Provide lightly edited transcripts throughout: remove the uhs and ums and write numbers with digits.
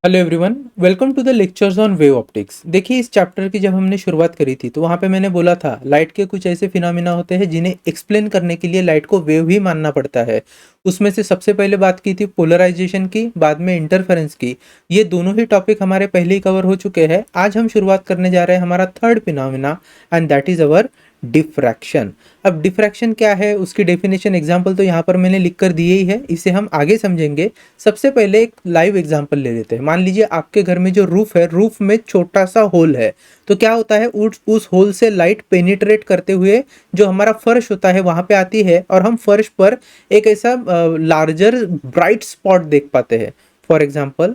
Hello everyone, welcome to the lectures on wave optics. देखिए, इस chapter की जब हमने शुरुआत करी थी तो वहाँ पे मैंने बोला था लाइट के कुछ ऐसे फिनोमिना होते हैं जिन्हें एक्सप्लेन करने के लिए लाइट को वेव ही मानना पड़ता है। उसमें से सबसे पहले बात की थी पोलराइजेशन की, बाद में इंटरफेरेंस की। ये दोनों ही टॉपिक हमारे पहले ही कवर हो चुके हैं। आज हम शुरुआत करने जा रहे हैं हमारा third phenomena, and that is our diffraction. अब डिफ्रैक्शन क्या है, उसकी डेफिनेशन एग्जांपल तो यहाँ पर मैंने लिख कर दी ही है, इसे हम आगे समझेंगे। सबसे पहले एक लाइव एग्जांपल ले लेते हैं। मान लीजिए आपके घर में जो रूफ है, रूफ में छोटा सा होल है। तो क्या होता है, उस होल से लाइट पेनिट्रेट करते हुए जो हमारा फर्श होता है वहां पे आती है, और हम फर्श पर एक ऐसा लार्जर ब्राइट स्पॉट देख पाते हैं। फॉर एग्जाम्पल,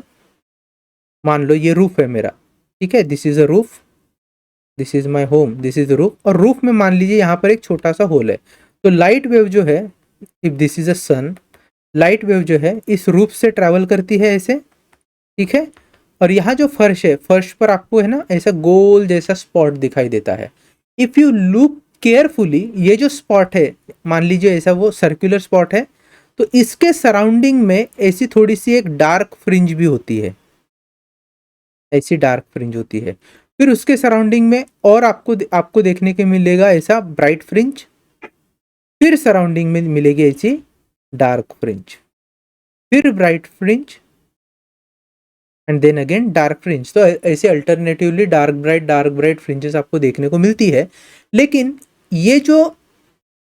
मान लो ये रूफ है मेरा, ठीक है, this is a roof, this is my home, this is roof. और रूफ में मान लीजिए यहाँ पर एक छोटा सा होल है। तो लाइट वेव जो है, if this is a sun, light wave जो है इस रूफ से ट्रैवल करती है ऐसे, ठीक है। और यहाँ जो फर्श है, फर्श पर आपको है ना ऐसा गोल जैसा स्पॉट दिखाई देता है। इफ यू लुक केयरफुली, ये जो स्पॉट है, मान लीजिए ऐसा वो सर्कुलर स्पॉट है, तो इसके सराउंडिंग में ऐसी थोड़ी सी एक डार्क फ्रिंज भी होती है, ऐसी डार्क फ्रिंज होती है। फिर उसके सराउंडिंग में और आपको आपको देखने के मिलेगा ऐसा ब्राइट फ्रिंज। फिर सराउंडिंग में मिलेगी ऐसी डार्क फ्रिंज, फिर bright fringe, and then again dark fringe. तो ऐसे अल्टरनेटिवली डार्क ब्राइट फ्रिंजेस आपको देखने को मिलती है। लेकिन ये जो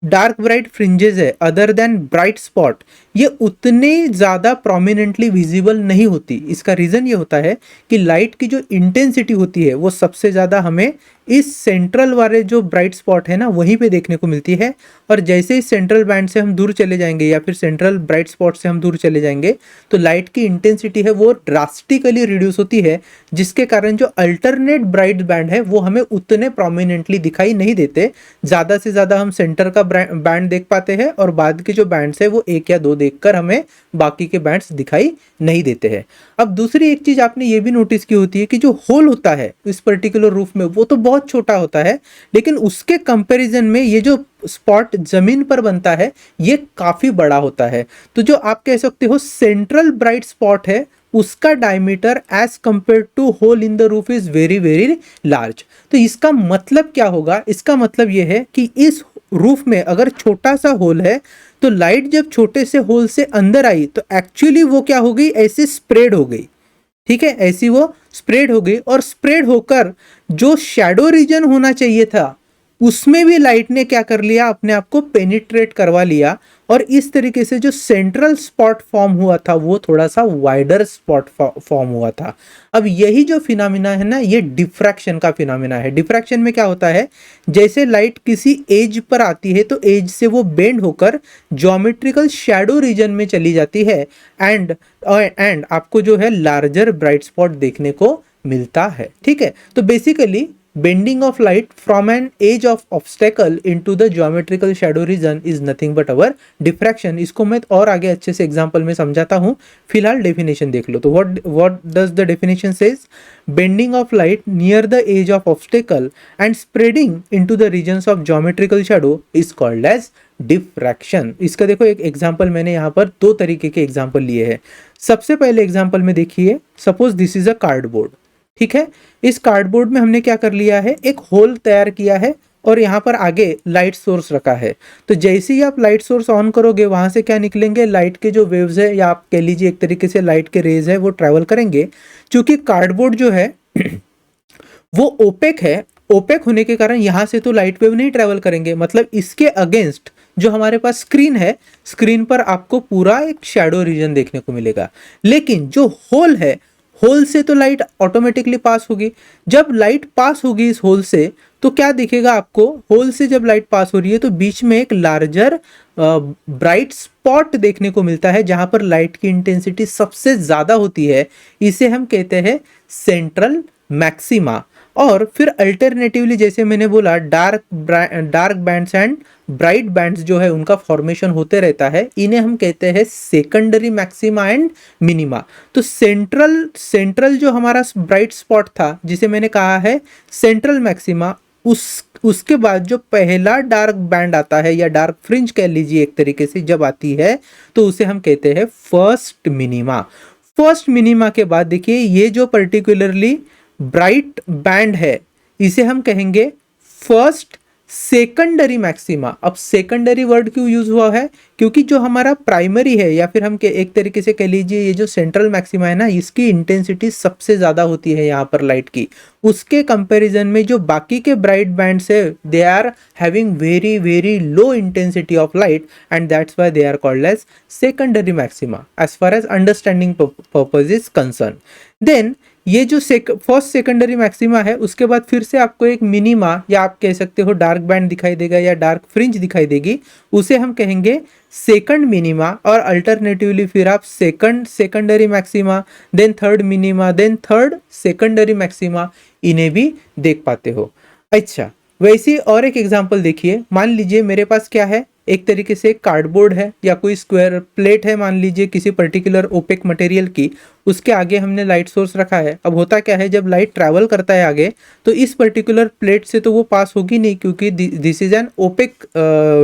डार्क ब्राइट फ्रिंजेस है, अदर देन ब्राइट स्पॉट, ये उतने ज़्यादा प्रोमिनेंटली विजिबल नहीं होती। इसका रीज़न ये होता है कि लाइट की जो इंटेंसिटी होती है वो सबसे ज़्यादा हमें इस सेंट्रल वाले जो ब्राइट स्पॉट है ना वहीं पे देखने को मिलती है। और जैसे ही सेंट्रल बैंड से हम दूर चले जाएंगे या फिर सेंट्रल ब्राइट स्पॉट से हम दूर चले जाएंगे, तो लाइट की इंटेंसिटी है वो ड्रास्टिकली रिड्यूस होती है, जिसके कारण जो अल्टरनेट ब्राइट बैंड है वो हमें उतने प्रोमिनेंटली दिखाई नहीं देते। ज़्यादा से ज़्यादा हम सेंटर का बैंड देख पाते हैं, और बाद के जो बैंड्स है वो एक या दो देखकर हमें बाकी के बैंड्स दिखाई नहीं देते हैं। अब दूसरी एक चीज आपने ये भी नोटिस की होती है कि जो होल होता है इस पर्टिकुलर रूफ में वो तो बहुत छोटा होता है, लेकिन उसके कंपैरिजन में ये जो स्पॉट जमीन पर बनता है ये काफी बड़ा होता है। तो जो आप कह सकते हो सेंट्रल ब्राइट स्पॉट है, उसका diameter as compare to hole in the roof is very very large. तो इसका मतलब क्या होगा, इसका मतलब यह है कि इस रूफ में अगर छोटा सा होल है, तो लाइट जब छोटे से होल से अंदर आई तो एक्चुअली वो क्या हो गई, ऐसे स्प्रेड हो गई, ठीक है, ऐसी वो स्प्रेड हो गई। और स्प्रेड होकर जो शैडो रीजन होना चाहिए था उसमें भी लाइट ने क्या कर लिया, अपने आप को पेनिट्रेट करवा लिया। और इस तरीके से जो सेंट्रल स्पॉट फॉर्म हुआ था वो थोड़ा सा वाइडर स्पॉट फॉर्म हुआ था। अब यही जो फिनोमिना है ना, ये डिफ्रैक्शन का फिनोमिना है। डिफ्रैक्शन में क्या होता है, जैसे लाइट किसी एज पर आती है तो एज से वो बेंड होकर ज्योमेट्रिकल शैडो रीजन में चली जाती है, एंड आपको जो है लार्जर ब्राइट स्पॉट देखने को मिलता है, ठीक है। तो basically bending of light from an edge of obstacle into the geometrical shadow region is nothing but our diffraction। इसको मैं और आगे अच्छे से एग्जांपल में समझाता हूँ, फिलहाल डेफिनेशन देख लो। तो what does the definition says, bending of light near the edge of obstacle and spreading into the regions of geometrical shadow is called as diffraction. इसका देखो एक एग्जांपल मैंने यहाँ पर दो तरीके के एग्जांपल लिए हैं। सबसे पहले एग्जांपल में देखिए, suppose this is a cardboard, ठीक है। इस कार्डबोर्ड में हमने क्या कर लिया है, एक होल तैयार किया है और यहाँ पर आगे लाइट सोर्स रखा है। तो जैसे ही आप लाइट सोर्स ऑन करोगे वहां से क्या निकलेंगे, लाइट के जो वेव्स है, या आप कह लीजिए एक तरीके से लाइट के रेज है, वो ट्रैवल करेंगे। क्योंकि कार्डबोर्ड जो है वो ओपेक है, ओपेक होने के कारण यहाँ से तो लाइट वेव नहीं ट्रैवल करेंगे, मतलब इसके अगेंस्ट जो हमारे पास स्क्रीन है, स्क्रीन पर आपको पूरा एक शैडो रीजन देखने को मिलेगा। लेकिन जो होल है, होल से तो लाइट ऑटोमेटिकली पास होगी। जब लाइट पास होगी इस होल से तो क्या दिखेगा आपको, होल से जब लाइट पास हो रही है तो बीच में एक लार्जर ब्राइट स्पॉट देखने को मिलता है जहां पर लाइट की इंटेंसिटी सबसे ज्यादा होती है। इसे हम कहते हैं सेंट्रल मैक्सिमा। और फिर अल्टरनेटिवली जैसे मैंने बोला, dark bands and bright bands जो है उनका फॉर्मेशन होते रहता है, इन्हें हम कहते हैं सेकेंडरी मैक्सिमा एंड मिनिमा। तो सेंट्रल जो हमारा ब्राइट स्पॉट था जिसे मैंने कहा है सेंट्रल मैक्सिमा, उसके बाद जो पहला डार्क बैंड आता है या डार्क फ्रिंज कह लीजिए एक तरीके से, जब आती है तो उसे हम कहते हैं फर्स्ट मिनिमा। फर्स्ट मिनिमा के बाद देखिए ये जो पर्टिकुलरली ब्राइट बैंड है इसे हम कहेंगे फर्स्ट सेकेंडरी मैक्सिमा। अब सेकेंडरी वर्ड क्यों यूज हुआ है, क्योंकि जो हमारा प्राइमरी है या फिर हम एक तरीके से कह लीजिए ये जो सेंट्रल मैक्सिमा है ना, इसकी इंटेंसिटी सबसे ज्यादा होती है यहाँ पर लाइट की। उसके कंपैरिजन में जो बाकी के ब्राइट बैंड्स है they are having very very low intensity of light and that's why they are called as secondary maxima as far as understanding purpose is concern. Then ये जो फर्स्ट सेकेंडरी मैक्सिमा है उसके बाद फिर से आपको एक मिनिमा या आप कह सकते हो डार्क बैंड दिखाई देगा या डार्क फ्रिंज दिखाई देगी, उसे हम कहेंगे सेकंड मिनिमा। और अल्टरनेटिवली फिर आप second secondary maxima, then third minima, then third secondary maxima, इन्हें भी देख पाते हो। अच्छा, वैसे और एक एग्जांपल देखिए, मान लीजिए मेरे पास क्या है, एक तरीके से कार्डबोर्ड है या कोई स्क्वायर प्लेट है मान लीजिए किसी पर्टिकुलर ओपेक मटेरियल की, उसके आगे हमने लाइट सोर्स रखा है। अब होता क्या है, जब लाइट ट्रैवल करता है आगे तो इस पर्टिकुलर प्लेट से तो वो पास होगी नहीं क्योंकि this is an opaque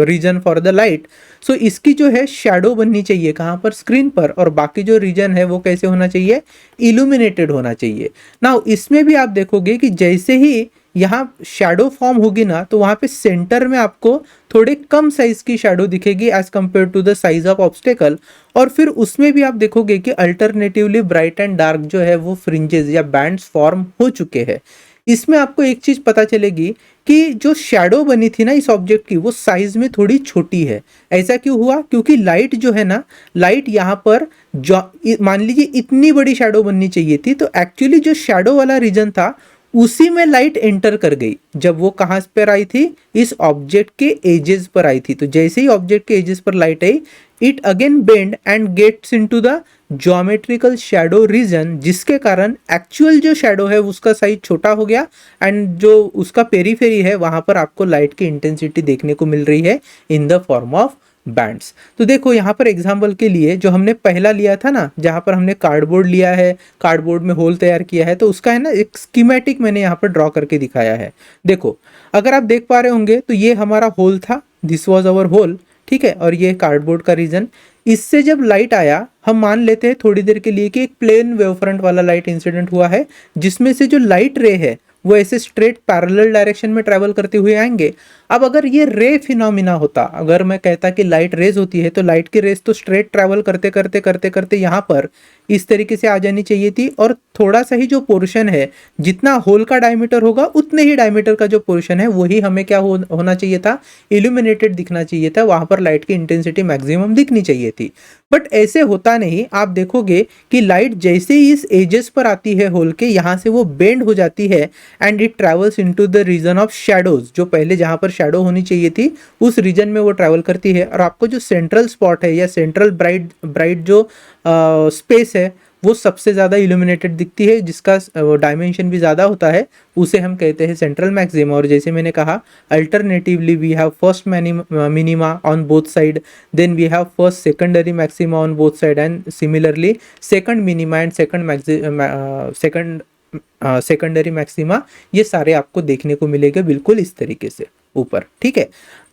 region for the light. So इसकी जो है शैडो बननी चाहिए कहाँ पर, स्क्रीन पर, और बाकी जो रीजन है वो कैसे होना चाहिए, इल्यूमिनेटेड होना चाहिए। नाउ इसमें भी आप देखोगे कि जैसे ही यहाँ शैडो फॉर्म होगी ना तो वहाँ पे सेंटर में आपको थोड़े कम साइज की शैडो दिखेगी as compare to the size of obstacle. और फिर उसमें भी आप देखोगे कि अल्टरनेटिवली ब्राइट एंड डार्क जो है वो फ्रिंजेस या बैंड्स फॉर्म हो चुके हैं। इसमें आपको एक चीज पता चलेगी कि जो शैडो बनी थी ना इस ऑब्जेक्ट की वो साइज में थोड़ी छोटी है। ऐसा क्यों हुआ, क्योंकि लाइट जो है ना, लाइट यहाँ पर जो मान लीजिए इतनी बड़ी शैडो बननी चाहिए थी, तो एक्चुअली जो शैडो वाला रीजन था उसी में लाइट एंटर कर गई। जब वो कहाँ पर आई थी, इस ऑब्जेक्ट के एजेस पर आई थी। तो जैसे ही ऑब्जेक्ट के एजेस पर लाइट आई, it again bend and gets into the geometrical shadow region, जिसके कारण एक्चुअल जो शैडो है उसका साइज छोटा हो गया एंड जो उसका पेरीफेरी है वहां पर आपको लाइट की इंटेंसिटी देखने को मिल रही है इन द फॉर्म ऑफ बैंड्स। तो देखो यहाँ पर एग्जाम्पल के लिए जो हमने पहला लिया था ना, जहाँ पर हमने कार्डबोर्ड लिया है, कार्डबोर्ड में होल तैयार किया है, तो उसका है ना एक स्कीमेटिक मैंने यहाँ पर ड्रॉ करके दिखाया है। देखो अगर आप देख पा रहे होंगे तो ये हमारा होल था, दिस वॉज अवर होल, ठीक है, और ये कार्डबोर्ड का रीजन। इससे जब लाइट आया, हम मान लेते हैं थोड़ी देर के लिए कि एक प्लेन वेवफ्रंट वाला लाइट इंसिडेंट हुआ है, जिसमें से जो लाइट रे है वो ऐसे स्ट्रेट पैरेलल डायरेक्शन में ट्रैवल करते हुए आएंगे। अब अगर ये रे फिनोमिना होता, अगर मैं कहता कि लाइट रेज होती है, तो लाइट की रेज तो स्ट्रेट ट्रैवल करते करते करते करते यहाँ पर इस तरीके से आ जानी चाहिए थी, और थोड़ा सा ही जो पोर्शन है, जितना होल का डायमीटर होगा उतने ही डायमीटर का जो पोर्शन है वही हमें क्या होना चाहिए था, इल्यूमिनेटेड दिखना चाहिए था, वहां पर लाइट की इंटेंसिटी मैक्सिमम दिखनी चाहिए थी। बट ऐसे होता नहीं। आप देखोगे कि लाइट जैसे ही इस एजेस पर आती है होल के, यहाँ से वो बेंड हो जाती है and it travels into the region of shadows. जो पहले जहाँ पर शैडो होनी चाहिए थी उस रीजन में वो ट्रैवल करती है, और आपको जो सेंट्रल स्पॉट है या सेंट्रल ब्राइट जो स्पेस है वो सबसे ज़्यादा इल्यूमिनेटेड दिखती है, जिसका डायमेंशन भी ज़्यादा होता है, उसे हम कहते हैं सेंट्रल मैक्सिमा। और जैसे मैंने कहा, alternatively we have first minima on both side, then we have first secondary maxima on both side, and similarly second minima and secondary maxima. ये सारे आपको देखने को मिलेंगे बिल्कुल इस तरीके से ऊपर, ठीक है।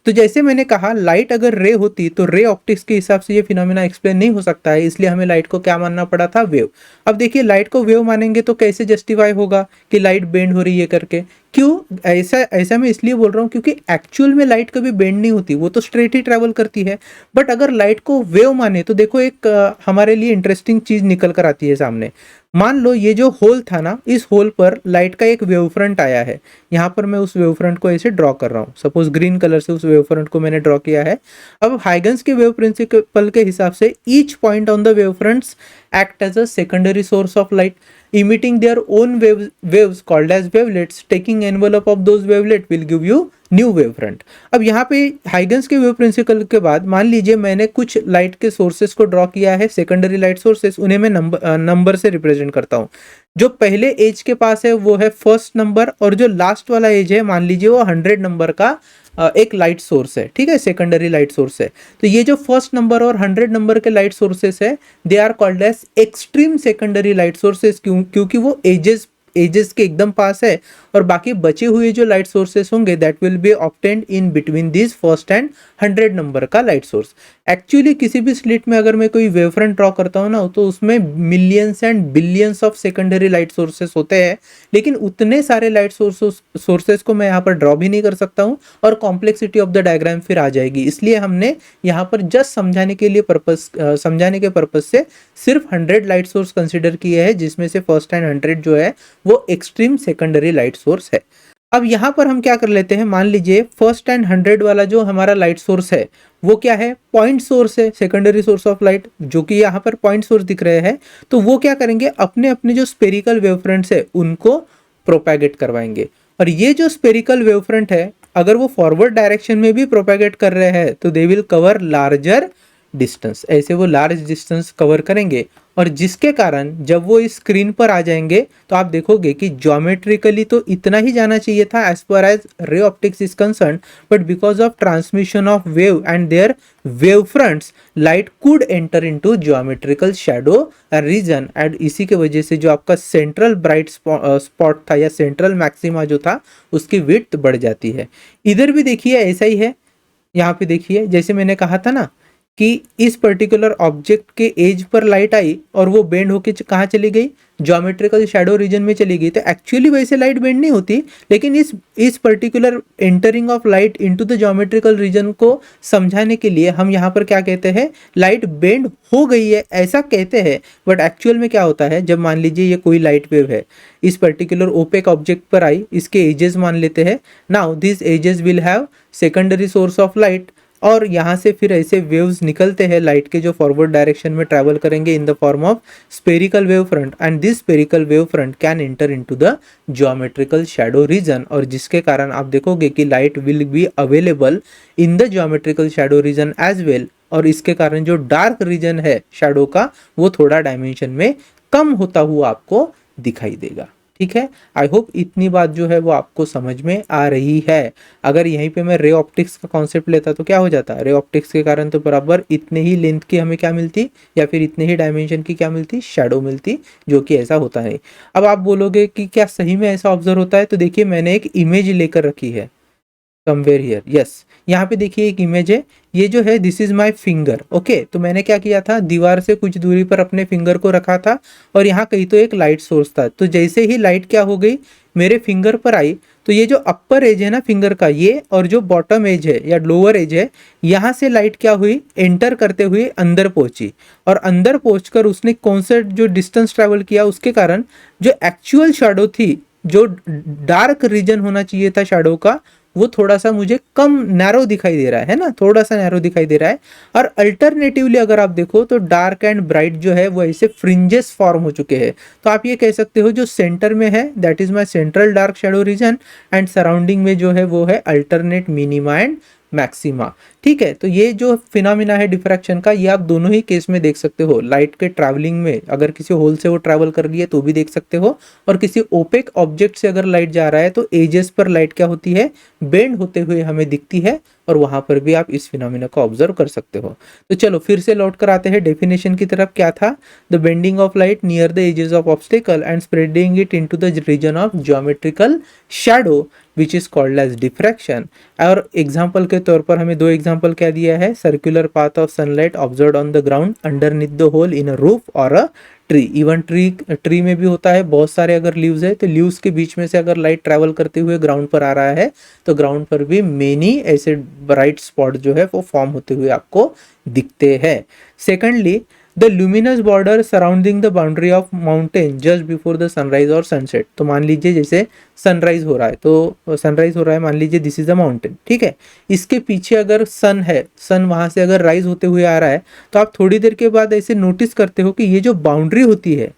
तो जैसे मैंने कहा, लाइट अगर रे होती तो रे ऑप्टिक्स के हिसाब से ये फिनोमेना एक्सप्लेन नहीं हो सकता है, इसलिए हमें लाइट को क्या मानना पड़ा था, वेव। अब देखिए लाइट को वेव मानेंगे तो कैसे जस्टिफाई होगा कि लाइट बेंड हो रही है करके। क्यों ऐसा मैं इसलिए बोल रहा हूँ क्योंकि एक्चुअल में लाइट कभी बेंड नहीं होती, वो तो स्ट्रेट ही ट्रैवल करती है। बट अगर लाइट को वेव माने तो देखो एक हमारे लिए इंटरेस्टिंग चीज निकल कर आती है सामने। मान लो ये जो होल था ना, इस होल पर लाइट का एक वेव फ्रंट आया है। यहाँ पर मैं उस वेव फ्रंट को ऐसे ड्रॉ कर रहा हूँ, सपोज ग्रीन कलर से उस वेव फ्रंट को मैंने ड्रॉ किया है। अब हाइगन्स के वेव प्रिंसिपल के हिसाब से each point on the wave fronts act as a secondary source of light, emitting their own waves called as wavelets. Taking envelope of those wavelets will give you new wave front. अब यहाँ पे Huygens के wave principal के बाद मान लीजिए मैंने कुछ लाइट के सोर्सेस को ड्रॉ किया है, सेकेंडरी लाइट सोर्सेस, उन्हें मैं नंबर से रिप्रेजेंट करता हूँ। जो पहले एज के पास है वो है फर्स्ट नंबर, और जो लास्ट वाला एज है मान लीजिए वो 100 नंबर का एक लाइट सोर्स है, ठीक है, सेकेंडरी लाइट सोर्स है। तो ये जो फर्स्ट नंबर और 100 नंबर के लाइट सोर्सेस है, they are called as extreme secondary light sources. क्योंकि वो एजेस के एकदम पास है और बाकी बचे हुए जो लाइट सोर्सेस होंगे that will be obtained in between this first and 100 number का लाइट सोर्स। एक्चुअली किसी भी स्लिट में अगर मैं कोई वेवफ्रंट ड्रॉ करता हूँ ना तो उसमें millions and billions of secondary light sources होते हैं, लेकिन उतने सारे लाइट सोर्सेस को मैं यहाँ पर ड्रॉ भी नहीं कर सकता हूँ और कॉम्प्लेक्सिटी ऑफ द डायग्राम फिर आ जाएगी। इसलिए हमने यहाँ पर जस्ट समझाने के पर्पज से सिर्फ 100 लाइट सोर्स कंसिडर किए हैं, जिसमें से फर्स्ट एंड 100 जो है वो एक्सट्रीम सेकेंडरी लाइट सोर्स है। अब यहाँ पर हम क्या कर लेते हैं, मान लीजिए फर्स्ट एंड 100 वाला जो हमारा लाइट सोर्स है वो क्या है, पॉइंट सोर्स है, सेकेंडरी सोर्स ऑफ लाइट, जो कि यहाँ पर पॉइंट सोर्स दिख रहे हैं। तो वो क्या करेंगे, अपने अपने जो स्पेरिकल वेवफ्रंट्स है उनको प्रोपैगेट करवाएंगे। और ये जो स्पेरिकल वेवफ्रंट है अगर वो फॉरवर्ड डायरेक्शन में भी प्रोपैगेट कर रहे हैं तो they will cover larger distance, ऐसे वो लार्ज डिस्टेंस कवर करेंगे। और जिसके कारण जब वो इस स्क्रीन पर आ जाएंगे तो आप देखोगे कि ज्योमेट्रिकली तो इतना ही जाना चाहिए था as far as ray optics is concern, but because of transmission of wave and their wave fronts light could enter into geometrical shadow region, and इसी के वजह से जो आपका सेंट्रल ब्राइट स्पॉट था या सेंट्रल मैक्सिमा जो था उसकी विड्थ बढ़ जाती है। इधर भी देखिए ऐसा ही है, यहाँ पे देखिए जैसे मैंने कहा था ना कि इस पर्टिकुलर ऑब्जेक्ट के एज पर लाइट आई और वो बेंड होके कहाँ चली गई, ज्योमेट्रिकल शैडो रीजन में चली गई। तो एक्चुअली वैसे लाइट बेंड नहीं होती, लेकिन इस particular entering of light into the geometrical region को समझाने के लिए हम यहाँ पर क्या कहते हैं, लाइट बेंड हो गई है ऐसा कहते हैं। बट एक्चुअल में क्या होता है, जब मान लीजिए ये कोई लाइट वेव है इस पर्टिकुलर ओपेक ऑब्जेक्ट पर आई, इसके एजेस मान लेते हैं, now this edges will have secondary source of light, और यहाँ से फिर ऐसे वेव्स निकलते हैं लाइट के जो फॉरवर्ड डायरेक्शन में ट्रैवल करेंगे in the form of spherical wave front, and this spherical wave front can enter into the geometrical shadow region, और जिसके कारण आप देखोगे कि light will be available in the geometrical shadow region as well, और इसके कारण जो डार्क रीजन है शैडो का वो थोड़ा डायमेंशन में कम होता हुआ आपको दिखाई देगा। ठीक है, आई होप इतनी बात जो है वो आपको समझ में आ रही है। अगर यहीं पे मैं रे ऑप्टिक्स का कॉन्सेप्ट लेता तो क्या हो जाता, रे ऑप्टिक्स के कारण तो बराबर इतने ही लेंथ की हमें क्या मिलती या फिर इतने ही डायमेंशन की क्या मिलती, शैडो मिलती, जो कि ऐसा होता नहीं। अब आप बोलोगे कि क्या सही में ऐसा ऑब्जर्व होता है, तो देखिए मैंने एक इमेज लेकर रखी है समवेयर हियर, यस यहाँ पे देखिए एक इमेज है, ये जो है this is my finger. Okay, तो मैंने क्या किया था, दीवार से कुछ दूरी पर अपने फिंगर को रखा था और यहाँ कहीं तो एक लाइट सोर्स था। तो जैसे ही लाइट क्या हो गई मेरे फिंगर पर आई, तो ये जो अपर एज है ना फिंगर का ये, और जो बॉटम एज है या लोअर एज है, यहाँ से लाइट क्या हुई, एंटर करते हुए अंदर पहुंची, और अंदर पहुंचकर उसने कौन सा जो डिस्टेंस ट्रैवल किया उसके कारण जो एक्चुअल शैडो थी, जो डार्क रीजन होना चाहिए था शैडो का, वो थोड़ा सा मुझे कम नैरो दिखाई दे रहा है ना, थोड़ा सा नैरो दिखाई दे रहा है। और अल्टरनेटिवली अगर आप देखो तो डार्क एंड ब्राइट जो है वो ऐसे फ्रिंजेस फॉर्म हो चुके हैं। तो आप ये कह सकते हो जो सेंटर में है that is my central dark shadow region, and surrounding में जो है वो है अल्टरनेट मिनिमा एंड मैक्सिमा। ठीक है, तो ये जो फिनोमिना है डिफ्रैक्शन का, ये आप दोनों ही केस में देख सकते हो। लाइट के ट्रैवलिंग में अगर किसी होल से वो ट्रैवल कर रही है तो भी देख सकते हो, और किसी ओपेक ऑब्जेक्ट से अगर लाइट जा रहा है तो एजेस पर लाइट क्या होती है, बेंड होते हुए हमें दिखती है, और वहां पर भी आप इस फिनोमिना को ऑब्जर्व कर सकते हो। तो चलो फिर से लौट कर आते हैं डेफिनेशन की तरफ। क्या था, the bending of light near the edges of obstacle and spreading it into the region of geometrical shadow which is called as diffraction. और एग्जाम्पल के तौर पर हमें दो एग्जाम्पल क्या दिया है, circular path of sunlight observed on the ground underneath the hole in a roof और अ ट्री। इवन ट्री में भी होता है, बहुत सारे अगर लीव्स है तो लीव्स के बीच में से अगर लाइट ट्रैवल करते हुए ग्राउंड पर आ रहा है तो ग्राउंड पर भी मेनी ऐसे ब्राइट स्पॉट जो है वो फॉर्म होते हुए आपको दिखते हैं। Secondly, the luminous border surrounding the boundary of mountain just before the sunrise और सनसेट। तो मान लीजिए जैसे सनराइज हो रहा है, तो सनराइज हो रहा है, मान लीजिए दिस इज द माउंटेन, ठीक है, इसके पीछे अगर सन है, सन वहां से अगर राइज होते हुए आ रहा है, तो आप थोड़ी देर के बाद ऐसे नोटिस करते हो कि ये जो बाउंड्री होती है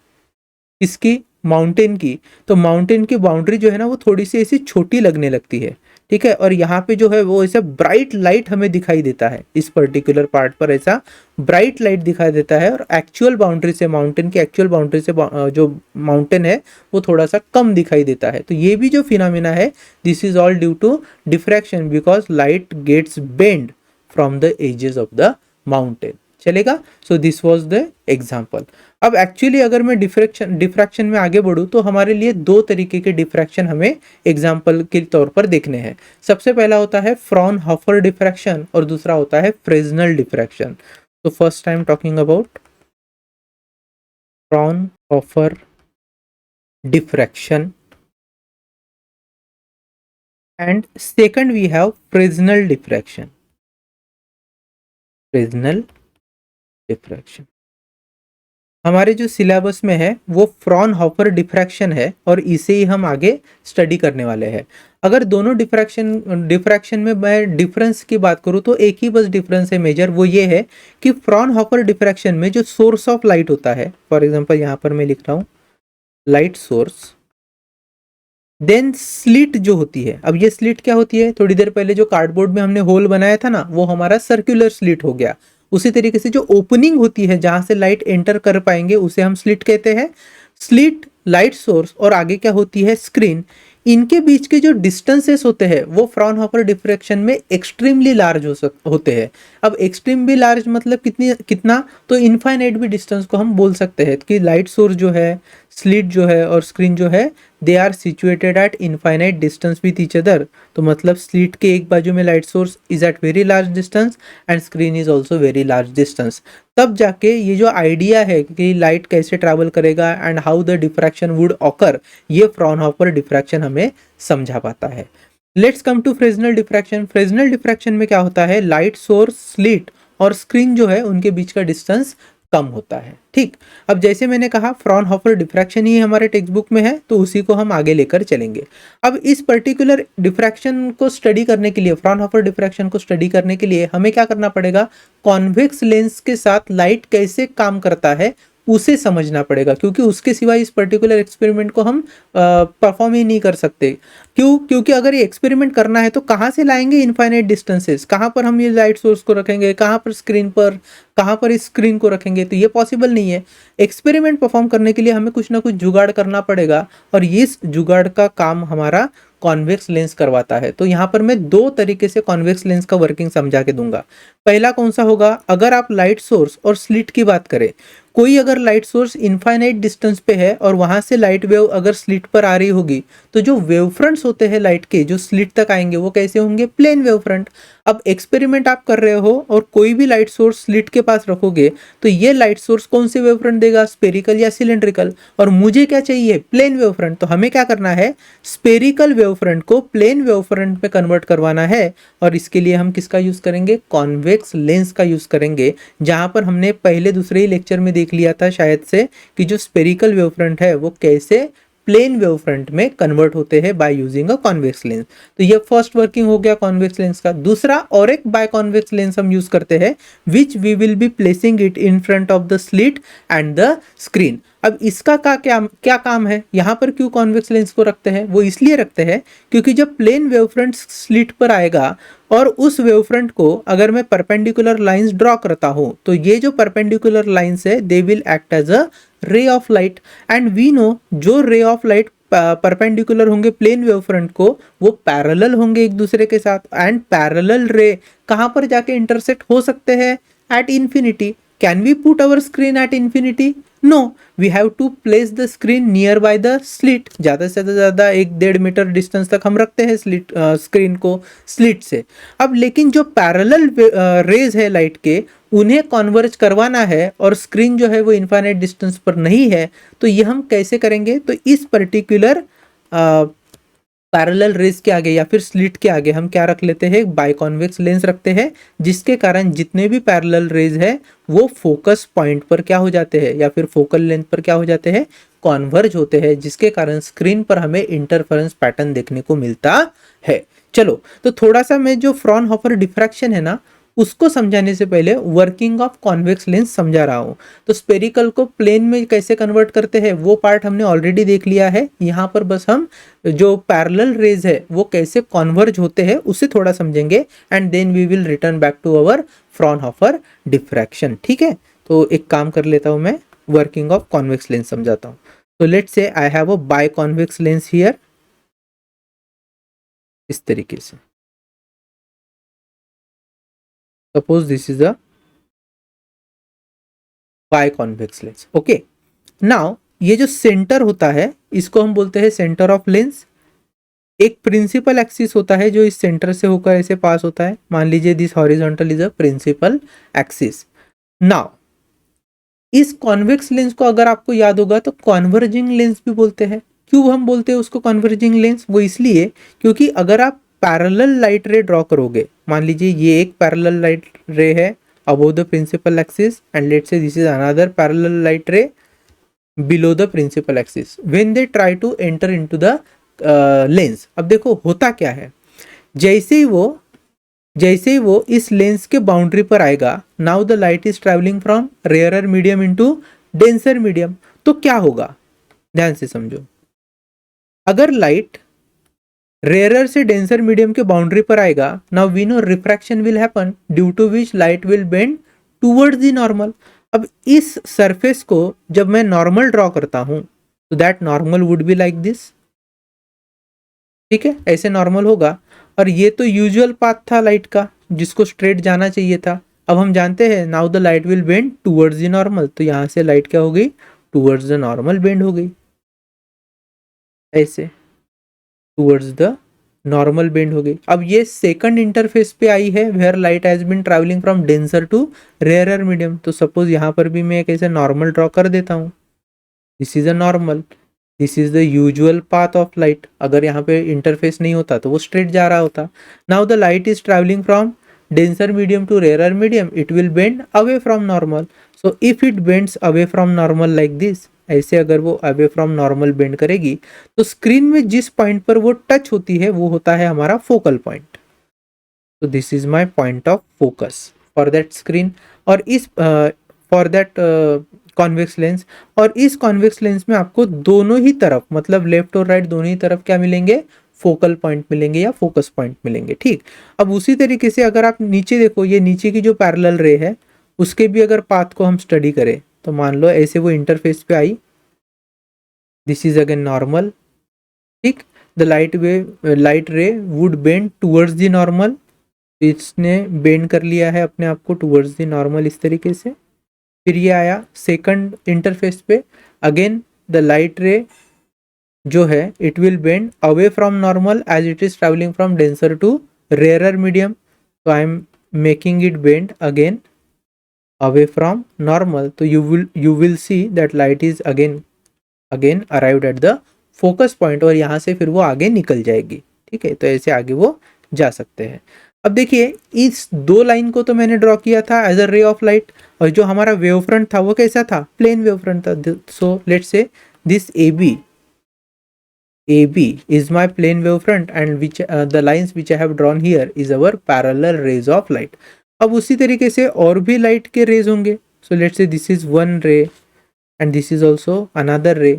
इसकी माउंटेन की, तो माउंटेन की बाउंड्री जो है ना वो थोड़ी सी ऐसी छोटी लगने लगती है। ठीक है, और यहाँ पे जो है वो ऐसा ब्राइट लाइट हमें दिखाई देता है, इस पर्टिकुलर पार्ट पर ऐसा ब्राइट लाइट दिखाई देता है, और एक्चुअल बाउंड्री से, माउंटेन की एक्चुअल बाउंड्री से जो माउंटेन है वो थोड़ा सा कम दिखाई देता है। तो ये भी जो फिनोमिना है, this is all due to diffraction because light gets bend from the edges of the mountain. चलेगा। So this was the example. अब एक्चुअली अगर मैं डिफ्रैक्शन में आगे बढ़ूँ तो हमारे लिए दो तरीके के डिफ्रैक्शन हमें एग्जांपल के तौर पर देखने हैं। सबसे पहला होता है फ्रॉनहोफर डिफ्रैक्शन और दूसरा होता है फ्रेस्नेल डिफ्रैक्शन। तो first time talking about Fraunhofer diffraction and second we have Fresnel diffraction. Fresnel diffraction हमारे जो सिलेबस में है वो फ्रॉनहोफर डिफ्रैक्शन है और इसे ही हम आगे स्टडी करने वाले हैं। अगर दोनों डिफ्रैक्शन में मैं डिफरेंस की बात करूँ तो एक ही बस डिफरेंस है मेजर, वो ये है कि फ्रॉनहोफर डिफ्रैक्शन में जो सोर्स ऑफ लाइट होता है, फॉर एग्जांपल यहाँ पर मैं लिख रहा हूँ लाइट सोर्स, देन स्लिट जो होती है। अब ये स्लिट क्या होती है, थोड़ी देर पहले जो कार्डबोर्ड में हमने होल बनाया था ना, वो हमारा सर्कुलर स्लिट हो गया। उसी तरीके से जो ओपनिंग होती है जहां से लाइट एंटर कर पाएंगे उसे हम स्लिट कहते हैं। स्लिट, लाइट सोर्स और आगे क्या होती है स्क्रीन, इनके बीच के जो डिस्टेंसेस होते हैं वो फ्रॉनहोफर डिफ्रैक्शन में एक्सट्रीमली लार्ज होते हैं। अब एक्सट्रीमली लार्ज मतलब कितना, तो इनफाइनाइट भी डिस्टेंस को हम बोल सकते हैं कि लाइट सोर्स जो है, स्लिट जो है और स्क्रीन जो है, they are situated at infinite distance with each other. तो मतलब स्लिट के एक बाजू में light source is at very large distance and screen is also very large distance. तब जाके ये जो आइडिया है कि लाइट कैसे ट्रैवल करेगा and how the diffraction would occur, ये फ्रॉनहोफर डिफ्रैक्शन हमें समझा पाता है। Let's come to Fresnel diffraction. Fresnel diffraction में क्या होता है, लाइट सोर्स, स्लिट और स्क्रीन जो है उनके बीच का डिस्टेंस कम होता है। ठीक, अब जैसे मैंने कहा फ्रॉनहोफर डिफ्रैक्शन ही हमारे टेक्स्ट बुक में है तो उसी को हम आगे लेकर चलेंगे। अब इस पर्टिकुलर डिफ्रैक्शन को स्टडी करने के लिए, फ्रॉनहोफर डिफ्रैक्शन को स्टडी करने के लिए हमें क्या करना पड़ेगा, कॉन्वेक्स लेंस के साथ लाइट कैसे काम करता है उसे समझना पड़ेगा, क्योंकि उसके सिवा इस पर्टिकुलर एक्सपेरिमेंट को हम परफॉर्म ही नहीं कर सकते। क्यों, क्योंकि अगर ये एक्सपेरिमेंट करना है तो कहाँ से लाएंगे इनफाइनाइट डिस्टेंसेस, कहाँ पर हम ये लाइट सोर्स को रखेंगे, कहाँ पर स्क्रीन पर, कहाँ पर इस स्क्रीन को रखेंगे, तो ये पॉसिबल नहीं है। एक्सपेरिमेंट परफॉर्म करने के लिए हमें कुछ ना कुछ जुगाड़ करना पड़ेगा और इस जुगाड़ का काम हमारा कॉन्वेक्स लेंस करवाता है। तो यहाँ पर मैं दो तरीके से कॉन्वेक्स लेंस का वर्किंग समझा के दूंगा। पहला कौन सा होगा, अगर आप लाइट सोर्स और स्लिट की बात करें, कोई अगर लाइट सोर्स इनफाइनाइट डिस्टेंस पे है और वहां से लाइट वेव अगर स्लिट पर आ रही होगी तो जो वेव फ्रंट्स होते हैं लाइट के जो स्लिट तक आएंगे वो कैसे होंगे, प्लेन वेव फ्रंट। अब एक्सपेरिमेंट आप कर रहे हो और कोई भी लाइट सोर्स स्लिट के पास रखोगे तो ये लाइट सोर्स कौन से वेव फ्रंट देगा, स्पेरिकल या सिलेंड्रिकल, और मुझे क्या चाहिए, प्लेन वेव फ्रंट। तो हमें क्या करना है, स्पेरिकल वेव फ्रंट को प्लेन वेव फ्रंट में कन्वर्ट करवाना है और इसके लिए हम किसका यूज करेंगे, कॉन्वेक्स लेंस का यूज करेंगे। जहां पर हमने पहले दूसरे ही लेक्चर में देख लिया था शायद से कि जो स्पेरिकल वेव फ्रंट है वो कैसे प्लेन वेव फ्रंट में कन्वर्ट होते हैं by using a convex lens. तो ये फर्स्ट वर्किंग हो गया कॉन्वेक्स लेंस का। दूसरा और एक बाय कॉन्वेक्स लेंस हम यूज करते हैं which we will be placing it in front of the slit and the screen. अब इसका क्या काम है, यहाँ पर क्यों कॉन्वेक्स लेंस को रखते हैं, वो इसलिए रखते हैं क्योंकि जब प्लेन वेव फ्रंट स्लिट पर आएगा और उस वेव फ्रंट को अगर मैं परपेंडिकुलर लाइंस ड्रॉ करता हूं तो ये जो परपेंडिकुलर लाइंस है they will act as a ray of light and we know जो रे ऑफ लाइट परपेंडिकुलर होंगे प्लेन वेव फ्रंट को वो पैरेलल होंगे एक दूसरे के साथ, एंड पैरेलल रे कहां पर जाके इंटरसेक्ट हो सकते हैं, at infinity. Can we put our screen at infinity, no, we have to place the screen nearby the slit. ज़्यादा से ज़्यादा 1-1.5 मीटर डिस्टेंस तक हम रखते हैं स्क्रीन को स्लिट से। अब लेकिन जो पैरेलल रेज है लाइट के उन्हें कॉन्वर्ज करवाना है और स्क्रीन जो है वो इनफाइनाइट डिस्टेंस पर नहीं है, तो ये हम कैसे करेंगे, तो इस पर्टिकुलर पैरेलल रेज के आगे या फिर स्लिट के आगे हम क्या रख लेते हैं, बाइकॉन्वेक्स लेंस रखते हैं, जिसके कारण जितने भी पैरेलल रेज है वो फोकस पॉइंट पर क्या हो जाते हैं या फिर फोकल लेंथ पर क्या हो जाते हैं, कॉन्वर्ज होते हैं, जिसके कारण स्क्रीन पर हमें इंटरफेरेंस पैटर्न देखने को मिलता है। चलो, तो थोड़ा सा मैं जो फ्रॉनहोफर डिफ्रैक्शन है ना उसको समझाने से पहले वर्किंग ऑफ कॉन्वेक्स लेंस समझा रहा हूं। तो स्पेरिकल को प्लेन में कैसे कन्वर्ट करते हैं वो पार्ट हमने ऑलरेडी देख लिया है। यहाँ पर बस हम जो पैरेलल रेज है वो कैसे कॉन्वर्ज होते हैं उसे थोड़ा समझेंगे and then we will return back to our Fraunhofer diffraction. ठीक है, तो एक काम कर लेता हूं, मैं वर्किंग ऑफ कॉन्वेक्स लेंस समझाता हूँ। तो let's say I have a biconvex lens here, इस तरीके से। Suppose this is a biconvex lens. Okay, now ये जो सेंटर होता है इसको हम बोलते हैं सेंटर ऑफ लेंस। एक प्रिंसिपल एक्सिस होता है जो इस सेंटर से होकर ऐसे पास होता है, मान लीजिए this horizontal is a principal axis. Now इस कॉन्वेक्स लेंस को अगर आपको याद होगा तो कॉन्वर्जिंग लेंस भी बोलते हैं। क्यों हम बोलते हैं उसको कॉन्वर्जिंग लेंस? वो इसलिए क्योंकि अगर आप पैरेलल लाइट रे ड्रॉ करोगे, मान लीजिए ये एक पैरेलल लाइट रे है above the principal axis and let's say this is another parallel light ray below the principal axis, when they try to enter into the lens. अब देखो होता क्या है, जैसे ही वो जैसे ही वो इस लेंस के बाउंड्री पर आएगा, now the light is travelling from rarer medium into denser medium. तो क्या होगा, ध्यान से समझो। अगर लाइट रेयरर से डेंसर मीडियम के बाउंड्री पर आएगा, now we know refraction will happen due to which light will bend towards the normal. अब इस सरफेस को जब मैं नॉर्मल ड्रॉ करता हूं तो that normal would be like this. ठीक है, ऐसे नॉर्मल होगा। और ये तो यूजुअल पाथ था लाइट का जिसको स्ट्रेट जाना चाहिए था। अब हम जानते हैं now the light will bend towards the normal, तो यहां से लाइट क्या हो गई, टूवर्ड्स द नॉर्मल बेंड हो गई, ऐसे टूवर्ड्स द नॉर्मल बेंड हो गई। अब ये सेकंड इंटरफेस पे आई है where light has been travelling from denser to rarer medium. तो सपोज यहां पर भी मैं एक ऐसे नॉर्मल ड्रॉ कर देता हूं, this is a normal, this is the usual path of light. अगर यहाँ पे इंटरफेस नहीं होता तो वो स्ट्रेट जा रहा होता। Now the light is travelling from denser medium to rarer medium, it will bend away from normal. So if it bends away from normal like this, ऐसे अगर वो अवे फ्रॉम नॉर्मल बेंड करेगी तो screen में जिस point पर वो touch होती है वो होता है हमारा फोकल पॉइंट। तो this is my point of focus for that screen, और इस फॉर दैट कॉन्वेक्स लेंस। और इस कॉन्वेक्स लेंस में आपको दोनों ही तरफ, मतलब लेफ्ट और राइट दोनों ही तरफ क्या मिलेंगे, फोकल पॉइंट मिलेंगे या फोकस पॉइंट मिलेंगे। ठीक, अब उसी तरीके से अगर आप नीचे देखो, ये नीचे की जो पैरेलल रे है उसके भी अगर पाथ को हम स्टडी करें तो मान लो ऐसे वो इंटरफेस पे आई, दिस इज अगेन नॉर्मल। ठीक, द लाइट रे would bend towards the normal, इसने बेंड कर लिया है अपने आप को टूवर्ड्स द नॉर्मल इस तरीके से। फिर ये आया सेकंड इंटरफेस पे, अगेन द लाइट रे जो है it will bend away from normal as it is travelling from denser to rarer medium. तो I am making it bend again away from normal. तो you will see that light is again arrived at the focus point, और यहाँ से फिर वो आगे निकल जाएगी। ठीक है, तो ऐसे आगे वो जा सकते हैं। अब देखिए इस दो लाइन को तो मैंने ड्रॉ किया था as a ray of light, और जो हमारा वेव फ्रंट था वो कैसा था, प्लेन वेव फ्रंट था। सो let's say this AB is my plane wavefront and which the lines which I have drawn here is our parallel rays of light। अब उसी तरीके से और भी लाइट के रेज होंगे। So let's say this is one ray and this is also another ray.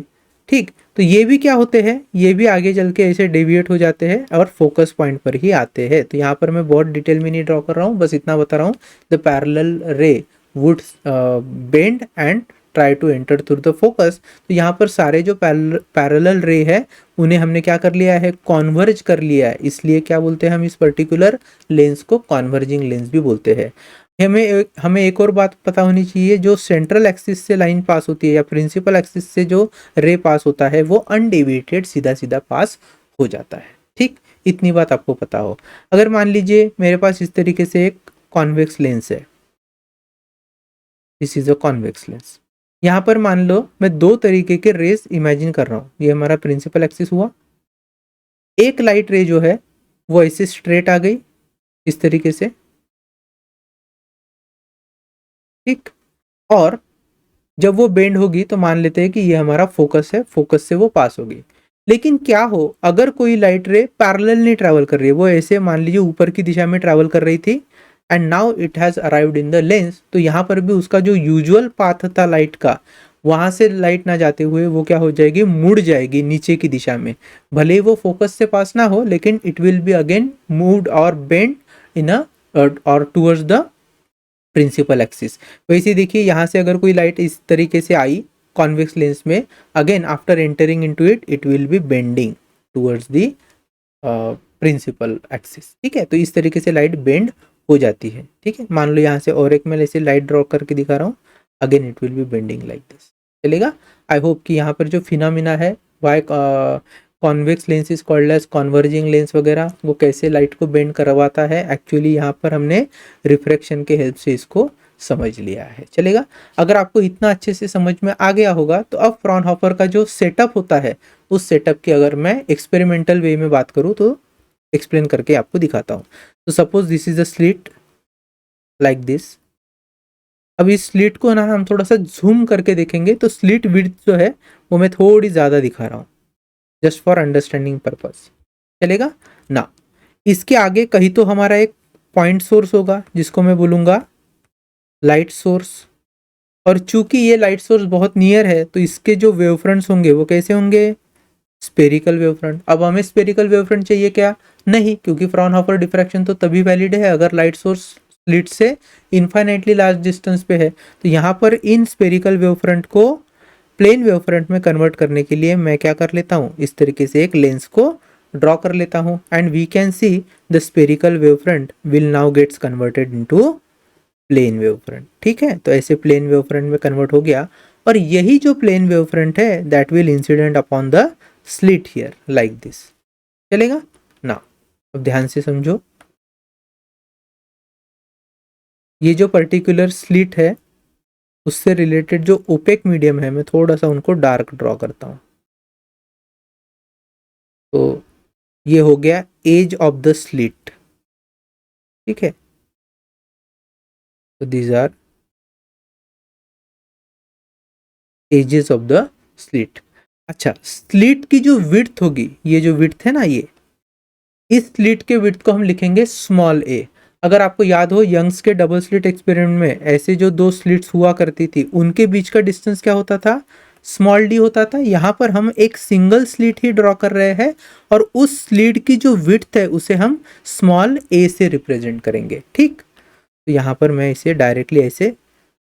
ठीक, तो ये भी क्या होते हैं, ये भी आगे चल के ऐसे डेविएट हो जाते हैं और फोकस पॉइंट पर ही आते हैं। तो यहाँ पर मैं बहुत डिटेल में नहीं ड्रॉ कर रहा हूँ, बस इतना बता रहा हूँ, the parallel ray would bend and try to enter through the focus. तो यहाँ पर सारे जो पैरेलल रे है उन्हें हमने क्या कर लिया है, कॉन्वर्ज कर लिया है, इसलिए क्या बोलते हैं हम इस पर्टिकुलर लेंस को कॉन्वर्जिंग लेंस भी बोलते हैं। हमें एक और बात पता होनी चाहिए, जो सेंट्रल एक्सिस से लाइन पास होती है या प्रिंसिपल एक्सिस से जो रे पास होता है वो अनडेविएटेड सीधा सीधा पास हो जाता है। ठीक, इतनी बात आपको पता हो। अगर मान लीजिए मेरे पास इस तरीके से एक कॉन्वेक्स लेंस है, this is a convex lens. यहाँ पर मान लो मैं दो तरीके के रेज इमेजिन कर रहा हूँ, ये हमारा प्रिंसिपल एक्सिस हुआ। एक लाइट रे जो है वो ऐसे स्ट्रेट आ गई इस तरीके से, ठीक, और जब वो बेंड होगी तो मान लेते हैं कि ये हमारा फोकस है, फोकस से वो पास होगी। लेकिन क्या हो अगर कोई लाइट रे पैरेलल नहीं ट्रैवल कर रही है, वो ऐसे मान लीजिए ऊपर की दिशा में ट्रैवल कर रही थी and now it has arrived in the lens. तो यहाँ पर भी उसका जो यूजुअल पाथ था लाइट का, वहां से लाइट ना जाते हुए वो क्या हो जाएगी, मुड़ जाएगी नीचे की दिशा में। भले ही वो फोकस से पास ना हो लेकिन it will be again moved और बेंड इन अ और टूवर्ड्स द प्रिंसिपल एक्सिस। वैसे देखिए यहाँ से अगर कोई लाइट इस तरीके से आई कॉन्वेक्स लेंस में, again after entering into it will be bending towards the principal axis. ठीक है, तो इस तरीके से लाइट बेंड हो जाती है। ठीक है, मान लो यहाँ से और एक मैं ऐसे लाइट ड्रॉ करके दिखा रहा हूँ। Again it will be bending like this. चलेगा। आई होप कि यहाँ पर जो फिनोमिना है why convex lens is called as converging lens वगैरह, वो कैसे लाइट को बेंड करवाता है, एक्चुअली यहाँ पर हमने रिफ्रैक्शन के हेल्प से इसको समझ लिया है। चलेगा। अगर आपको इतना अच्छे से समझ में आ गया होगा तो अब फ्रॉनहोफर का जो सेटअप होता है उस सेटअप की अगर मैं एक्सपेरिमेंटल वे में बात करूँ तो एक्सप्लेन करके आपको दिखाता हूँ। तो suppose this is a slit like this. अब इस स्लिट को ना हम थोड़ा सा जूम करके देखेंगे तो स्लिट विड्थ जो है वो मैं थोड़ी ज़्यादा दिखा रहा हूँ, जस्ट फॉर अंडरस्टैंडिंग पर्पस। चलेगा ना। इसके आगे कहीं तो हमारा एक पॉइंट सोर्स होगा जिसको मैं बोलूँगा लाइट सोर्स, और चूंकि ये लाइट सोर्स बहुत नियर है तो इसके जो वेव फ्रंट्स होंगे वो कैसे होंगे, स्पेरिकल वेव फ्रंट। अब हमें स्पेरिकल वेव फ्रंट चाहिए क्या, नहीं, क्योंकि फ्रॉनहोफर डिफ्रैक्शन तो तभी वैलिड है अगर लाइट सोर्स स्लिट से इनफाइनाइटली लार्ज डिस्टेंस पे है। तो यहाँ पर इन स्पेरिकल वेव फ्रंट को प्लेन वेव फ्रंट में कन्वर्ट करने के लिए मैं क्या कर लेता हूँ, इस तरीके से एक लेंस को ड्रॉ कर लेता हूँ, and we can see the spherical wave front will now gets converted into plane wave front. ठीक है, तो ऐसे प्लेन वेव फ्रंट में कन्वर्ट हो गया, और यही जो प्लेन वेव फ्रंट है that will incident upon the slit here like this. चलेगा ना। अब ध्यान से समझो, ये जो पर्टिकुलर स्लिट है उससे रिलेटेड जो ओपेक मीडियम है मैं थोड़ा सा उनको डार्क ड्रॉ करता हूँ। तो ये हो गया एज ऑफ द स्लिट। ठीक है, तो these are edges of the slit. अच्छा, स्लिट की जो विड्थ होगी, ये जो विड्थ है ना, ये इस स्लिट के विड्थ को हम लिखेंगे स्मॉल ए। अगर आपको याद हो यंग्स के डबल स्लिट एक्सपेरिमेंट में ऐसे जो दो स्लिट्स हुआ करती थी उनके बीच का डिस्टेंस क्या होता था, स्मॉल डी होता था। यहाँ पर हम एक सिंगल स्लिट ही ड्रॉ कर रहे हैं और उस स्लिट की जो विड्थ है उसे हम स्मॉल ए से रिप्रेजेंट करेंगे। ठीक, तो यहाँ पर मैं इसे डायरेक्टली ऐसे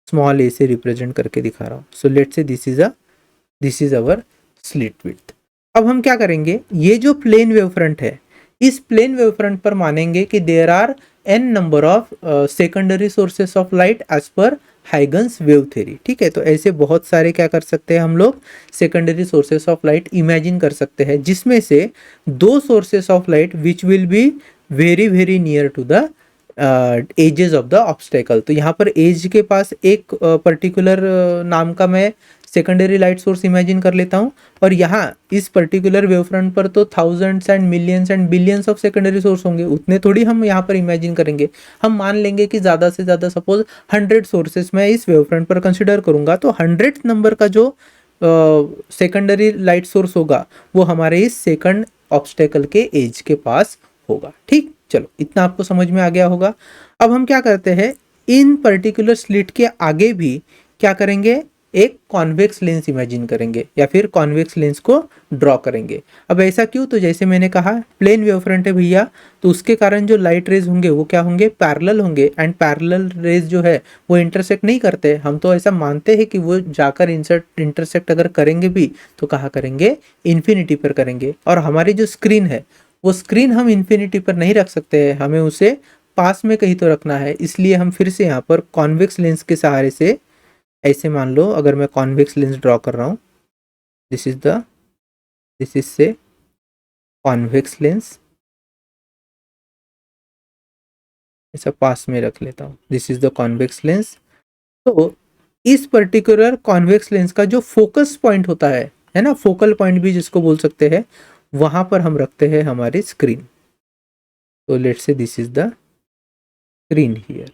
स्मॉल ए से रिप्रेजेंट करके दिखा रहा हूँ। सो let's say this is our slit width. अब हम क्या करेंगे, ये जो प्लेन वेव फ्रंट है इस प्लेन वेव फ्रंट पर मानेंगे कि there are N number of secondary sources of light as per Huygens wave theory. ठीक है, तो ऐसे बहुत सारे क्या कर सकते हैं हम लोग, secondary sources of light imagine कर सकते हैं, जिसमें से दो sources of light which will be very very near to the edges of the obstacle. तो यहाँ पर एज के पास एक पर्टिकुलर नाम का मैं सेकेंडरी लाइट सोर्स इमेजिन कर लेता हूँ, और यहाँ इस पर्टिकुलर वेव फ्रंट पर तो thousands and millions and billions of secondary source होंगे, उतने थोड़ी हम यहाँ पर इमेजिन करेंगे। हम मान लेंगे कि ज़्यादा से ज़्यादा सपोज 100 सोर्सेस मैं इस वेव फ्रंट पर कंसिडर करूँगा, तो 100 नंबर का जो सेकेंडरी लाइट सोर्स होगा वो हमारे इस सेकंड ऑब्स्टेकल के एज के पास होगा। ठीक, चलो इतना आपको समझ में आ गया होगा। अब हम क्या करते हैं, इन पर्टिकुलर स्लिट के आगे भी क्या करेंगे, एक कॉन्वेक्स लेंस इमेजिन करेंगे या फिर कॉन्वेक्स लेंस को ड्रॉ करेंगे। अब ऐसा क्यों, तो जैसे मैंने कहा प्लेन वेव फ्रंट है भैया, तो उसके कारण जो लाइट रेज होंगे वो क्या होंगे, पैरेलल होंगे, एंड पैरेलल रेज जो है वो इंटरसेक्ट नहीं करते। हम तो ऐसा मानते हैं कि वो जाकर इंटरसेक्ट अगर करेंगे भी तो कहाँ करेंगे, इन्फिनिटी पर करेंगे। और हमारी जो स्क्रीन है वो स्क्रीन हम इन्फिनिटी पर नहीं रख सकते हैं, हमें उसे पास में कहीं तो रखना है। इसलिए हम फिर से यहाँ पर कॉन्वेक्स लेंस के सहारे से, ऐसे मान लो अगर मैं कॉन्वेक्स लेंस ड्रॉ कर रहा हूँ, दिस इज से कॉन्वेक्स लेंस, ऐसा पास में रख लेता हूँ, this is the convex lens. तो इस पर्टिकुलर कॉन्वेक्स लेंस का जो फोकस पॉइंट होता है ना, फोकल पॉइंट भी जिसको बोल सकते हैं, वहां पर हम रखते हैं हमारी स्क्रीन। तो let's say this is the screen here.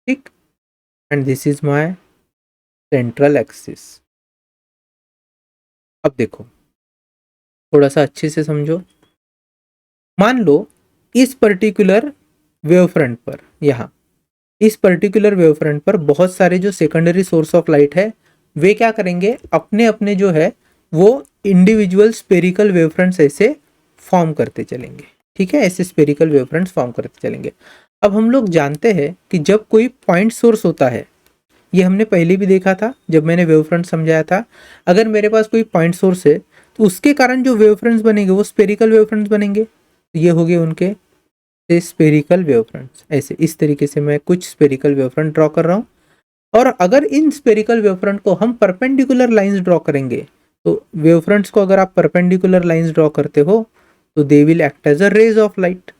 ठीक, and this is my central axis. अब देखो थोड़ा सा अच्छे से समझो, मान लो इस पर्टिकुलर वेव फ्रंट पर, यहाँ इस पर्टिकुलर वेव फ्रंट पर बहुत सारे जो सेकेंडरी सोर्स ऑफ लाइट है वे क्या करेंगे, अपने अपने जो है वो इंडिविजुअल स्पेरिकल वेव फ्रंट्स ऐसे फॉर्म करते चलेंगे। ठीक है, ऐसे स्पेरिकल वेव फ्रंट्स फॉर्म करते चलेंगे। अब हम लोग जानते हैं कि जब कोई पॉइंट सोर्स होता है, ये हमने पहले भी देखा था जब मैंने वेव फ्रंट समझाया था, अगर मेरे पास कोई पॉइंट सोर्स है तो उसके कारण जो वेव फ्रंट्स बनेंगे वो स्पेरिकल वेव फ्रंट्स बनेंगे। तो ये हो गए उनके स्पेरिकल वेव फ्रंट्स। ऐसे इस तरीके से मैं कुछ स्पेरिकल वेव फ्रंट ड्रॉ कर रहा हूँ। और अगर इन स्पेरिकल वेवफ्रंट को हम परपेंडिकुलर लाइंस ड्रॉ करेंगे, तो वेवफ्रंट्स को अगर आप परपेंडिकुलर लाइंस ड्रॉ करते हो तो they will act as a rays of light,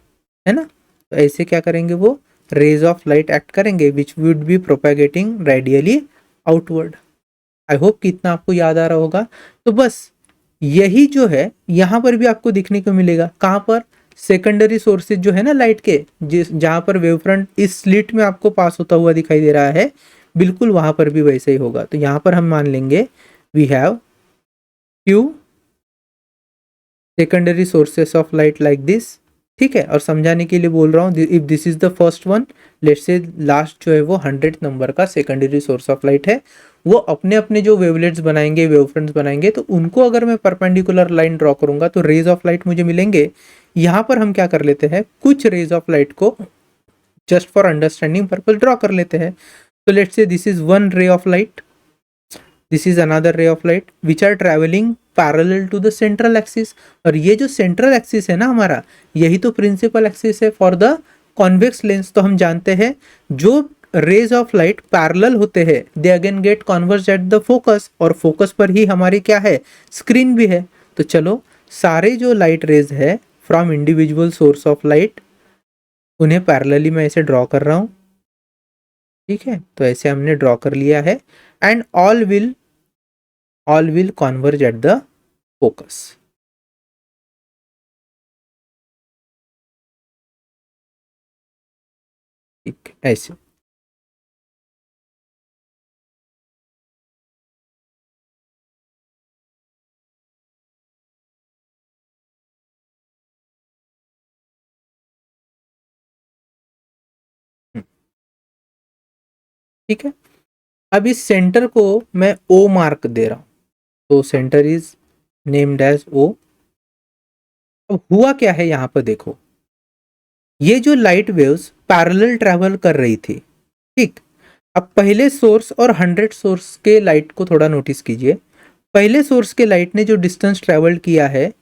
है ना। तो ऐसे क्या करेंगे, वो रेज ऑफ लाइट एक्ट करेंगे which would be propagating radially outward. I hope कि इतना आपको याद आ रहा होगा। तो बस यही जो है यहाँ पर भी आपको दिखने को मिलेगा, कहाँ पर, सेकेंडरी सोर्सेज जो है ना लाइट के, जिस जहाँ पर वेवफ्रंट इस स्लिट में आपको पास होता हुआ दिखाई दे रहा है, बिल्कुल वहां पर भी वैसे ही होगा। तो यहाँ पर हम मान लेंगे we have few secondary sources of light like this, ठीक है। और समझाने के लिए बोल रहा हूँ, if this is the first one, let's say last जो है वो 100th नंबर का सेकेंडरी सोर्स ऑफ लाइट है, वो अपने अपने जो वेवलेट्स बनाएंगे, वेवफ्रंट्स बनाएंगे, तो उनको अगर मैं परपेंडिकुलर लाइन ड्रॉ करूंगा तो रेज ऑफ लाइट मुझे मिलेंगे। यहाँ पर हम क्या कर लेते हैं, कुछ रेज ऑफ लाइट को just for understanding purpose draw कर लेते हैं। तो let's say this is one ray of light, this is another ray of light which are travelling parallel to the central axis. और ये जो सेंट्रल एक्सिस है ना हमारा, यही तो प्रिंसिपल एक्सिस है फॉर द कॉन्वेक्स लेंस। तो हम जानते हैं जो रेज ऑफ लाइट पैरेलल होते हैं they again get converge eight the focus, और फोकस पर ही हमारी क्या है, स्क्रीन भी है। तो चलो सारे जो लाइट रेज है from individual source of light, उन्हें पैरेलली मैं ऐसे ड्रॉ कर रहा हूँ, ठीक है। तो ऐसे हमने ड्रॉ कर लिया है, and all will converge at the focus, ठीक ऐसे। ठीक है। अब इस सेंटर को मैं ओ मार्क दे रहा हूं, तो सेंटर इज नेम्ड एज ओ। अब हुआ क्या है यहां पर देखो, ये जो लाइट वेव्स पैरेलल ट्रैवल कर रही थी, ठीक। अब पहले सोर्स और 100 सोर्स के लाइट को थोड़ा नोटिस कीजिए। पहले सोर्स के लाइट ने जो डिस्टेंस ट्रैवल किया है,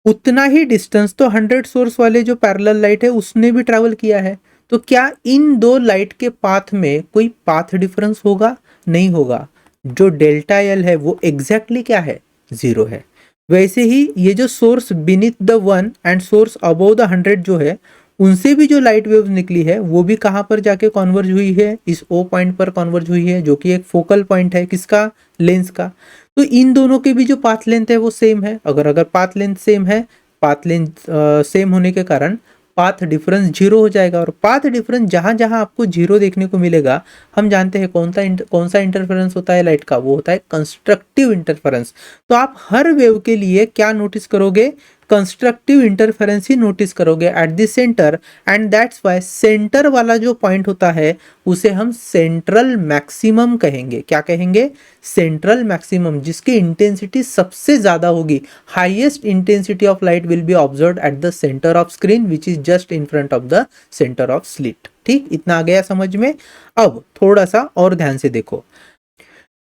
उतना ही डिस्टेंस तो 100 सोर्स वाले जो पैरेलल लाइट है उसने भी ट्रैवल किया है। तो क्या इन दो लाइट के पाथ में कोई पाथ डिफरेंस होगा? नहीं होगा। जो डेल्टा एल है वो एग्जैक्टली क्या है, जीरो है। वैसे ही ये जो source beneath the one and source above the 100 जो है, उनसे भी जो लाइट वेव्स निकली है वो भी कहाँ पर जाके कॉन्वर्ज हुई है, इस ओ पॉइंट पर कॉन्वर्ज हुई है, जो कि एक फोकल पॉइंट है किसका, लेंस का। तो इन दोनों के भी जो पाथ लेंथ है वो सेम है। अगर अगर पाथ लेंथ सेम है, पाथ लेंथ सेम होने के कारण पाथ डिफरेंस जीरो हो जाएगा। और पाथ डिफरेंस जहां जहां आपको जीरो देखने को मिलेगा, हम जानते हैं कौन सा इंटरफेरेंस होता है लाइट का, वो होता है कंस्ट्रक्टिव इंटरफेरेंस। तो आप हर वेव के लिए क्या नोटिस करोगे, कंस्ट्रक्टिव इंटरफेरेंस ही नोटिस करोगे at the centre. And that's why centre वाला जो पॉइंट होता है उसे हम सेंट्रल मैक्सिमम कहेंगे। क्या कहेंगे, सेंट्रल मैक्सिमम, जिसकी इंटेंसिटी सबसे ज्यादा होगी। Highest intensity of light will B observed at the centre of screen which is just in front of the centre of slit. ठीक, इतना आ गया समझ में। अब थोड़ा सा और ध्यान से देखो,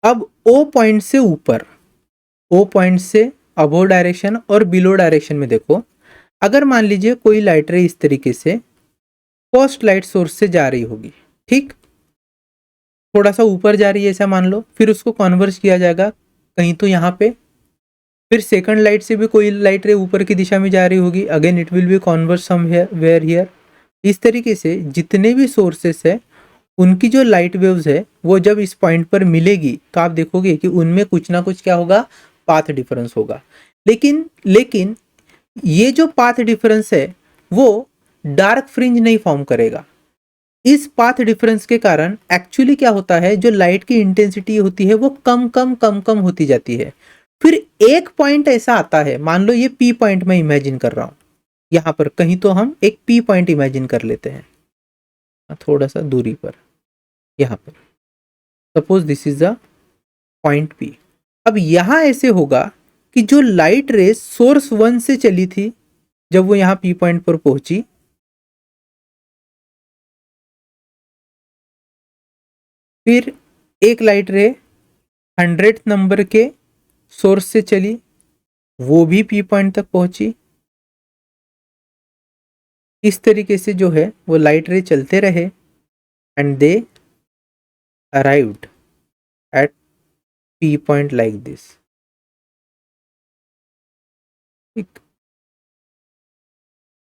अब ओ पॉइंट से ऊपर, ओ पॉइंट से अबो डायरेक्शन और बिलो डायरेक्शन में देखो, अगर मान लीजिए कोई लाइट रे इस तरीके से फर्स्ट लाइट सोर्स से जा रही होगी, ठीक, थोड़ा सा ऊपर जा रही है ऐसा मान लो, फिर उसको कन्वर्ज किया जाएगा कहीं तो यहाँ पे, फिर सेकंड लाइट से भी कोई लाइट रे ऊपर की दिशा में जा रही होगी, again it will B converge somewhere here. इस तरीके से जितने भी सोर्सेस है उनकी जो लाइट वेव्स है वो जब इस पॉइंट पर मिलेगी तो आप देखोगे कि उनमें कुछ ना कुछ क्या होगा, पाथ डिफरेंस होगा। लेकिन लेकिन ये जो पाथ डिफरेंस है वो डार्क फ्रिंज नहीं फॉर्म करेगा। इस पाथ डिफरेंस के कारण एक्चुअली क्या होता है, जो लाइट की इंटेंसिटी होती है वो कम कम कम कम होती जाती है। फिर एक पॉइंट ऐसा आता है, मान लो ये पी पॉइंट में इमेजिन कर रहा हूं, यहां पर कहीं तो हम एक पी पॉइंट इमेजिन कर लेते हैं, थोड़ा सा दूरी पर, यहां पर suppose this is the point P. अब यहां ऐसे होगा कि जो लाइट रेस सोर्स वन से चली थी, जब वो यहां पी पॉइंट पर पहुंची, फिर एक लाइट रे 100th नंबर के सोर्स से चली, वो भी पी पॉइंट तक पहुंची। इस तरीके से जो है वो लाइट रे चलते रहे and they arrived at P point like this. ठीक,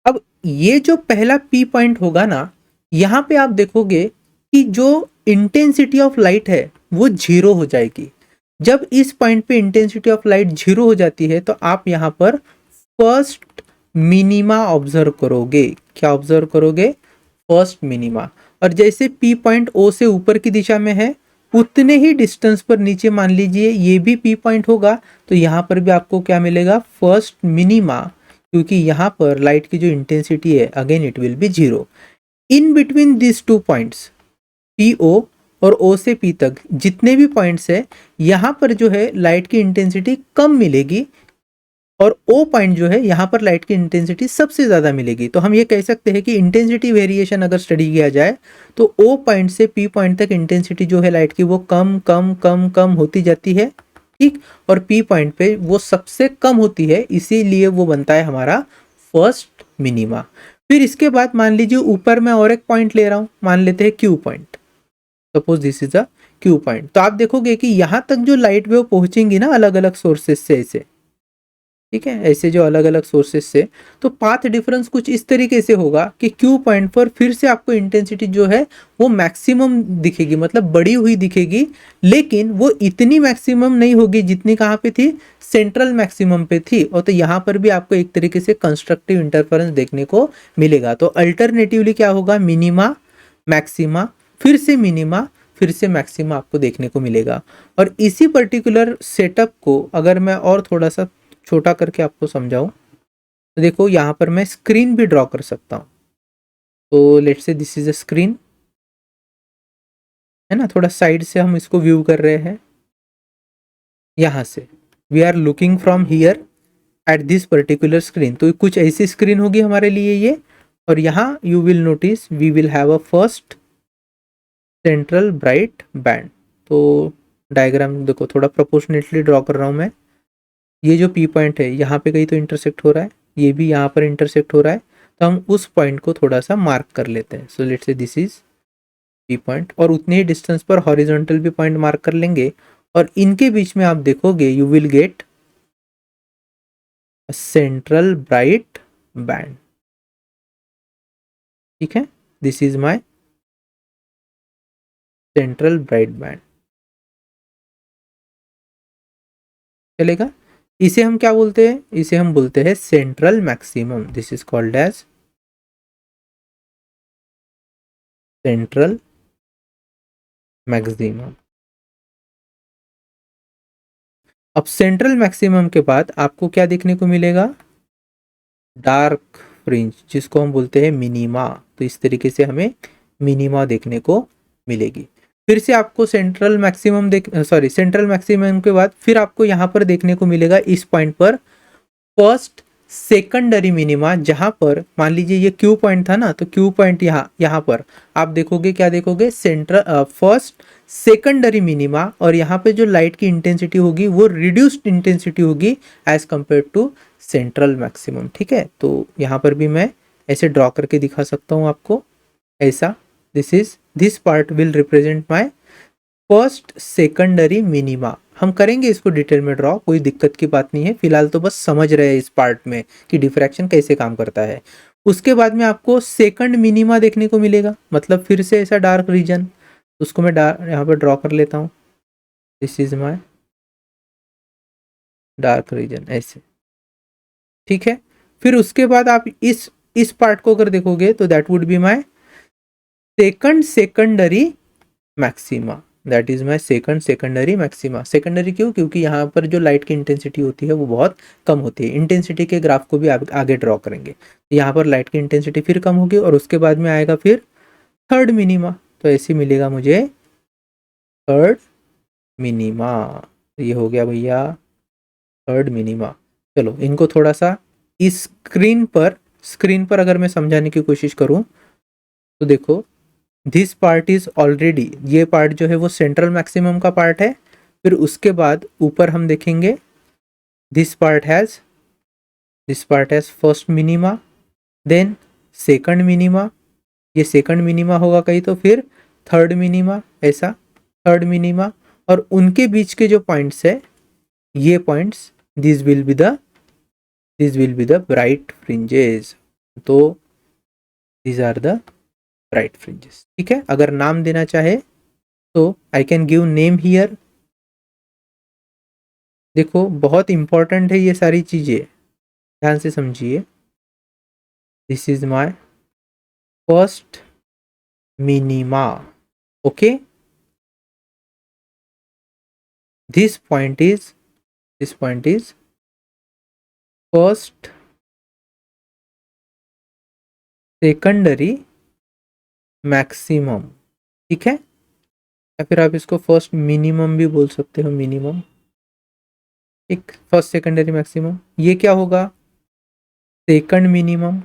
अब ये जो पहला P पॉइंट होगा ना, यहाँ पे आप देखोगे कि जो इंटेंसिटी ऑफ लाइट है वो जीरो हो जाएगी। जब इस पॉइंट पे इंटेंसिटी ऑफ लाइट जीरो हो जाती है तो आप यहाँ पर फर्स्ट मिनिमा ऑब्जर्व करोगे। क्या ऑब्जर्व करोगे? First minima. और जैसे P पॉइंट O से ऊपर की दिशा में है, उतने ही डिस्टेंस पर नीचे मान लीजिए ये भी P पॉइंट होगा, तो यहाँ पर भी आपको क्या मिलेगा? फर्स्ट मिनिमा, क्योंकि यहाँ पर लाइट की जो इंटेंसिटी है again it will be zero. In between this two points P O और ओ से पी तक जितने भी पॉइंट्स है, यहाँ पर जो है लाइट की इंटेंसिटी कम मिलेगी और ओ पॉइंट जो है यहाँ पर लाइट की इंटेंसिटी सबसे ज़्यादा मिलेगी। तो हम ये कह सकते हैं कि इंटेंसिटी वेरिएशन अगर स्टडी किया जाए तो ओ पॉइंट से पी पॉइंट तक इंटेंसिटी जो है लाइट की वो कम कम कम कम होती जाती है। ठीक, और पी पॉइंट पे वो सबसे कम होती है, इसीलिए वो बनता है हमारा फर्स्ट मिनिमा। फिर इसके बाद मान लीजिए ऊपर मैं और एक पॉइंट ले रहा हूँ, मान लेते हैं Q point. Suppose this is a Q point. तो आप देखोगे कि यहाँ तक जो लाइट वेव पहुंचेंगी ना अलग अलग सोर्सेस से ऐसे, ठीक है, ऐसे जो अलग अलग सोर्सेस से, तो पाथ डिफरेंस कुछ इस तरीके से होगा कि क्यू पॉइंट पर फिर से आपको इंटेंसिटी जो है वो मैक्सिमम दिखेगी, मतलब बड़ी हुई दिखेगी, लेकिन वो इतनी मैक्सिमम नहीं होगी जितनी कहाँ पे थी? सेंट्रल मैक्सिमम पे थी। और तो यहाँ पर भी आपको एक तरीके से कंस्ट्रक्टिव इंटरफेरेंस देखने को मिलेगा। तो अल्टरनेटिवली क्या होगा? मिनिमा, मैक्सिमा, फिर से मिनिमा, फिर से मैक्सिमा आपको देखने को मिलेगा। और इसी पर्टिकुलर सेटअप को अगर मैं और थोड़ा सा छोटा करके आपको समझाऊं तो देखो यहाँ पर मैं स्क्रीन भी ड्रॉ कर सकता हूँ। तो let's say this is a screen, है ना, थोड़ा साइड से हम इसको व्यू कर रहे हैं। यहाँ से we are looking from here at this particular screen, तो कुछ ऐसी स्क्रीन होगी हमारे लिए ये। और यहाँ you will notice we will have a first central bright band. तो डायग्राम देखो थोड़ा प्रोपोर्शनेटली ड्रॉ कर रहा हूँ मैं। ये जो पी पॉइंट है यहाँ पे कहीं तो इंटरसेक्ट हो रहा है, ये भी यहाँ पर इंटरसेक्ट हो रहा है, तो हम उस पॉइंट को थोड़ा सा मार्क कर लेते हैं। सो let's say this is P point, और उतने ही डिस्टेंस पर हॉरिजॉन्टल भी पॉइंट मार्क कर लेंगे, और इनके बीच में आप देखोगे you will gate central bright band. ठीक है, this is my central bright band. चलेगा? इसे हम क्या बोलते हैं? इसे हम बोलते हैं central maximum. This is called as central maximum. अब सेंट्रल मैक्सिमम के बाद आपको क्या देखने को मिलेगा? डार्क फ्रिंज, जिसको हम बोलते हैं मिनिमा। तो इस तरीके से हमें मिनिमा देखने को मिलेगी। फिर से आपको सेंट्रल मैक्सिमम सेंट्रल मैक्सिमम के बाद फिर आपको यहाँ पर देखने को मिलेगा इस पॉइंट पर फर्स्ट सेकेंडरी मिनिमा, जहां पर मान लीजिए ये क्यू पॉइंट था ना, तो क्यू पॉइंट यहाँ पर आप देखोगे, क्या देखोगे? सेंट्रल फर्स्ट सेकेंडरी मिनिमा, और यहाँ पे जो लाइट की इंटेंसिटी होगी वो रिड्यूस्ड इंटेंसिटी होगी as compare to central maximum. ठीक है, तो यहाँ पर भी मैं ऐसे ड्रॉ करके दिखा सकता हूँ आपको ऐसा। This part will represent my first secondary minima. हम करेंगे इसको डिटेल में ड्रॉ, कोई दिक्कत की बात नहीं है, फिलहाल तो बस समझ रहे हैं इस पार्ट में कि डिफ्रैक्शन कैसे काम करता है। उसके बाद में आपको सेकंड मिनिमा देखने को मिलेगा, मतलब फिर से ऐसा डार्क रीजन, उसको मैं यहाँ पर ड्रॉ कर लेता हूँ। This is my dark region ऐसे। ठीक है, फिर उसके बाद आप इस पार्ट को अगर देखोगे तो that would be my second secondary maxima. That is my second secondary maxima. Secondary क्यों? क्योंकि यहाँ पर जो लाइट की इंटेंसिटी होती है वो बहुत कम होती है। इंटेंसिटी के ग्राफ को भी आगे ड्रॉ करेंगे। यहाँ पर लाइट की इंटेंसिटी फिर कम होगी, और उसके बाद में आएगा फिर थर्ड मिनिमा। तो ऐसे मिलेगा मुझे थर्ड मिनिमा। ये हो गया भैया थर्ड मिनिमा। चलो इनको थोड़ा सा इस स्क्रीन पर अगर मैं समझाने की कोशिश करूँ तो देखो, दिस पार्ट इज ऑलरेडी, ये पार्ट जो है वो सेंट्रल मैक्सिमम का पार्ट है। फिर उसके बाद ऊपर हम देखेंगे this part has first minima, then second minima, ये सेकंड मिनिमा होगा कहीं तो फिर थर्ड मिनिमा ऐसा। थर्ड मिनिमा, और उनके बीच के जो पॉइंट्स है ये points, this will be the bright fringes. तो these are the bright fringes. ठीक है, अगर नाम देना चाहे तो I can give name here. देखो बहुत इंपॉर्टेंट है ये सारी चीजें, ध्यान से समझिए। This is my first minima, okay. This point is first secondary maximum. ठीक है, या फिर आप इसको फर्स्ट मिनिमम भी बोल सकते हो, मिनिमम। एक फर्स्ट सेकेंडरी मैक्सिमम, ये क्या होगा, second minimum.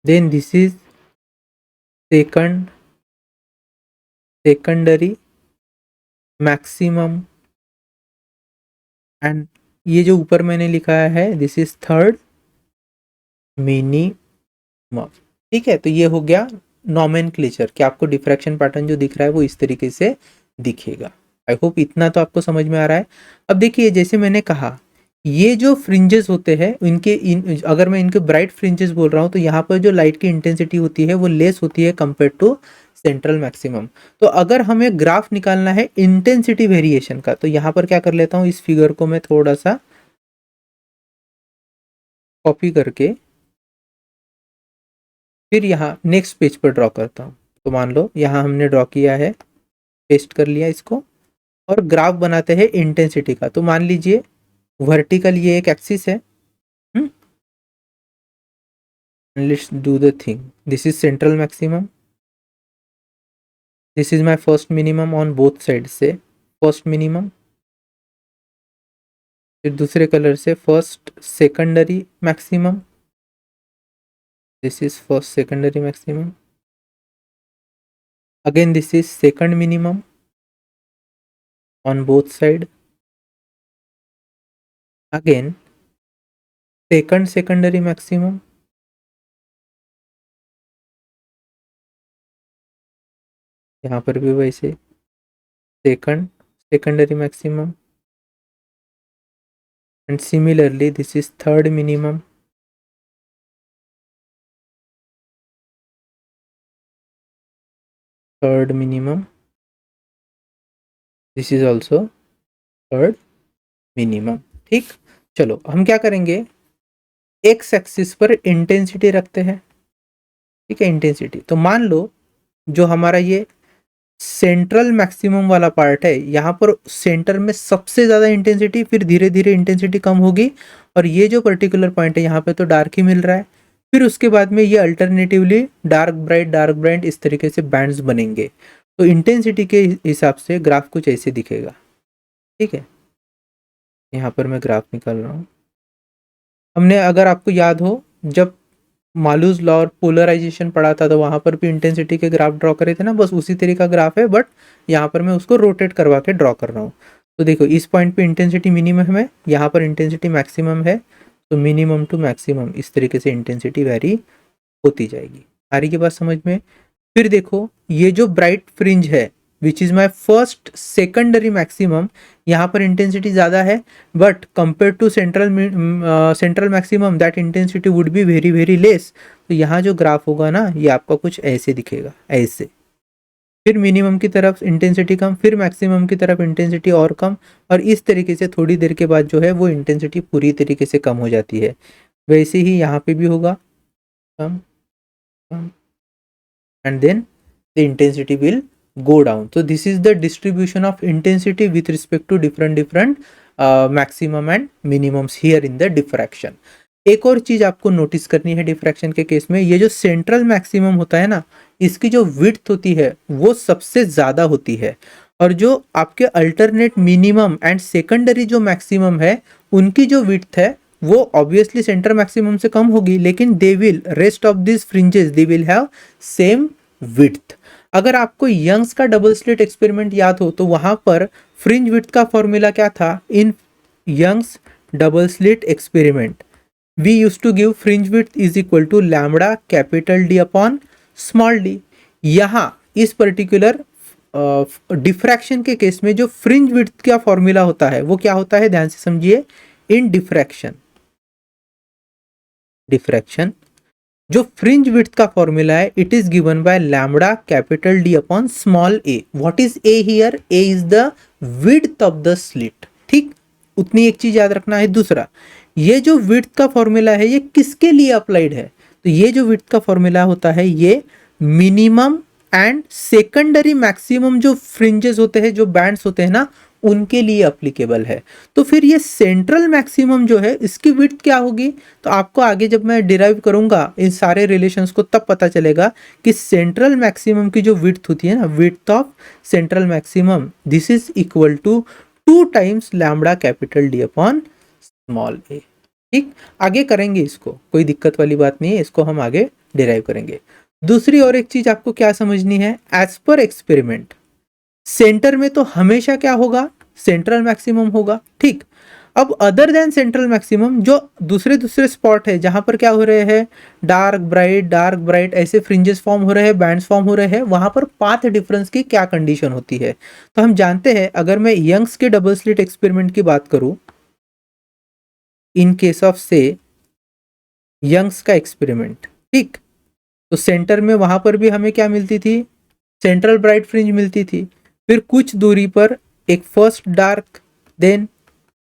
Then this is secondary maximum, and ये जो ऊपर मैंने लिखा है दिस इज थर्ड मिनिमम। ठीक है, तो ये हो गया नॉमेनक्लेचर कि आपको डिफ्रैक्शन पैटर्न जो दिख रहा है वो इस तरीके से दिखेगा। आई होप इतना तो आपको समझ में आ रहा है। अब देखिए जैसे मैंने कहा, ये जो फ्रिंजेस होते हैं अगर मैं इनके ब्राइट फ्रिंजेस बोल रहा हूँ तो यहाँ पर जो लाइट की इंटेंसिटी होती है वो लेस होती है कंपेयर टू सेंट्रल मैक्सिमम। तो अगर हमें ग्राफ निकालना है इंटेंसिटी वेरिएशन का, तो यहाँ पर क्या कर लेता हूँ, इस फिगर को मैं थोड़ा सा कॉपी करके फिर यहाँ नेक्स्ट पेज पर ड्रॉ करता हूँ। तो मान लो यहाँ हमने ड्रॉ किया है, पेस्ट कर लिया इसको, और ग्राफ बनाते हैं इंटेंसिटी का। तो मान लीजिए वर्टिकल ये एक एक्सिस है, let's do the thing. This is central maximum, this is my first minimum on both side से, फर्स्ट मिनिमम। फिर दूसरे कलर से first secondary maximum, this is first secondary maximum. Again this is second minimum on both side, again second secondary maximum, यहाँ पर भी वैसे second secondary maximum, and similarly this is third minimum, third minimum, this is also third minimum। ठीक, चलो हम क्या करेंगे, x axis पर इंटेंसिटी रखते हैं। ठीक है, इंटेंसिटी, तो मान लो जो हमारा ये सेंट्रल मैक्सिमम वाला पार्ट है, यहाँ पर सेंटर में सबसे ज़्यादा इंटेंसिटी, फिर धीरे धीरे इंटेंसिटी कम होगी, और ये जो पर्टिकुलर पॉइंट है यहाँ पे तो डार्क ही मिल रहा है। फिर उसके बाद में ये अल्टरनेटिवली डार्क ब्राइट इस तरीके से बैंड्स बनेंगे। तो इंटेंसिटी के हिसाब से ग्राफ कुछ ऐसे दिखेगा। ठीक है, यहाँ पर मैं ग्राफ निकाल रहा हूँ। हमने, अगर आपको याद हो, जब मालूज लॉ और पोलराइजेशन पढ़ा था तो वहां पर भी इंटेंसिटी के ग्राफ ड्रॉ करे थे ना, बस उसी तरह का ग्राफ है, बट यहाँ पर मैं उसको रोटेट करवा के ड्रॉ कर रहा हूँ। तो देखो इस पॉइंट पे इंटेंसिटी मिनिमम है, यहाँ पर इंटेंसिटी मैक्सिमम है, तो मिनिमम टू मैक्सिमम इस तरीके से इंटेंसिटी वेरी होती जाएगी। आ रही की बात समझ में। फिर देखो ये जो ब्राइट फ्रिंज है which is my first secondary maximum, यहाँ पर इंटेंसिटी ज़्यादा है, but compare to central maximum that intensity would be very very less. तो यहाँ जो ग्राफ होगा ना ये आपका कुछ ऐसे दिखेगा, ऐसे। फिर मिनिमम की तरफ इंटेंसिटी कम, फिर मैक्सिमम की तरफ इंटेंसिटी और कम, और इस तरीके से थोड़ी देर के बाद जो है वो इंटेंसिटी पूरी तरीके से कम हो जाती है। वैसे ही यहाँ पे भी होगा, कम कम, and then the intensity will go down. So this is the distribution of intensity with respect to different maximum and minimums here in the diffraction. एक और चीज आपको नोटिस करनी है डिफ्रैक्शन के केस में, ये जो सेंट्रल मैक्सिमम होता है ना, इसकी जो विड्थ होती है वो सबसे ज्यादा होती है, और जो आपके अल्टरनेट मिनिमम एंड सेकेंडरी जो मैक्सिमम है उनकी जो विड्थ है वो ऑब्वियसली सेंटर मैक्सिमम से कम होगी, लेकिन they will, rest of this fringes they will have same width. अगर आपको यंग्स का डबल स्लिट एक्सपेरिमेंट याद हो तो वहां पर फ्रिंज विड्थ का फॉर्मूला क्या था, in Young's double slit experiment we use to give fringe width is equal to lambda capital D upon small D. यहाँ इस पर्टिकुलर डिफ्रैक्शन के केस में जो फ्रिंज विड्थ का फॉर्मूला होता है वो क्या होता है, ध्यान से समझिए। इन डिफ्रैक्शन, डिफ्रैक्शन जो फ्रिंज विड्थ का फॉर्मूला है, it is given by lambda capital D upon small A. What is a here? A is the width of the slit. ठीक, उतनी एक चीज याद रखना है। दूसरा, ये जो विड्थ का फॉर्मूला है ये किसके लिए अप्लाइड है? तो ये जो विड्थ का फॉर्मूला होता है ये मिनिमम एंड सेकेंडरी मैक्सिमम जो फ्रिंजेस होते हैं, जो बैंड्स होते हैं ना, उनके लिए अप्लीकेबल है। तो फिर ये सेंट्रल मैक्सिमम जो है इसकी विड्थ क्या होगी? तो आपको आगे जब मैं डिराइव करूंगा इन सारे रिलेशंस को तब पता चलेगा कि सेंट्रल मैक्सिमम की जो विड्थ होती है ना, width of central maximum, this is equal to 2 times lambda capital D upon small a. ठीक, आगे करेंगे इसको, कोई दिक्कत वाली बात नहीं है, इसको हम आगे डिराइव करेंगे। दूसरी और एक चीज आपको क्या समझनी है, एज पर एक्सपेरिमेंट सेंटर में तो हमेशा क्या होगा? सेंट्रल मैक्सिमम होगा। ठीक, अब अदर देन सेंट्रल मैक्सिमम जो दूसरे दूसरे स्पॉट है जहां पर क्या हो रहे हैं, डार्क ब्राइट ऐसे फ्रिंजेस फॉर्म हो रहे हैं, बैंड्स फॉर्म हो रहे हैं, वहां पर पाथ डिफरेंस की क्या कंडीशन होती है? तो हम जानते हैं, अगर मैं यंग्स के डबल स्लिट एक्सपेरिमेंट की बात करूं, इन केस ऑफ से यंग्स का एक्सपेरिमेंट, ठीक, तो सेंटर में वहां पर भी हमें क्या मिलती थी? सेंट्रल ब्राइट फ्रिंज मिलती थी। फिर कुछ दूरी पर एक first dark, then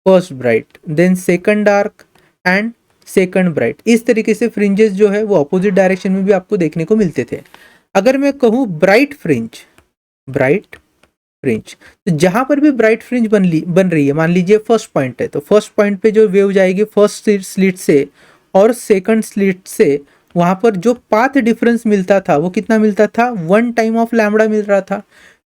first bright, then second dark and second bright, इस तरीके से फ्रिंजेस जो है वो अपोजिट डायरेक्शन में भी आपको देखने को मिलते थे। अगर मैं कहूँ ब्राइट फ्रिंज, ब्राइट फ्रिंज, तो जहां पर भी ब्राइट फ्रिंज बन रही है, मान लीजिए फर्स्ट पॉइंट है, तो फर्स्ट पॉइंट पे जो वेव जाएगी फर्स्ट स्लिट से और सेकंड स्लिट से, वहां पर जो पाथ डिफरेंस मिलता था वो कितना मिलता था? 1 टाइम ऑफ लैम्बडा मिल रहा था।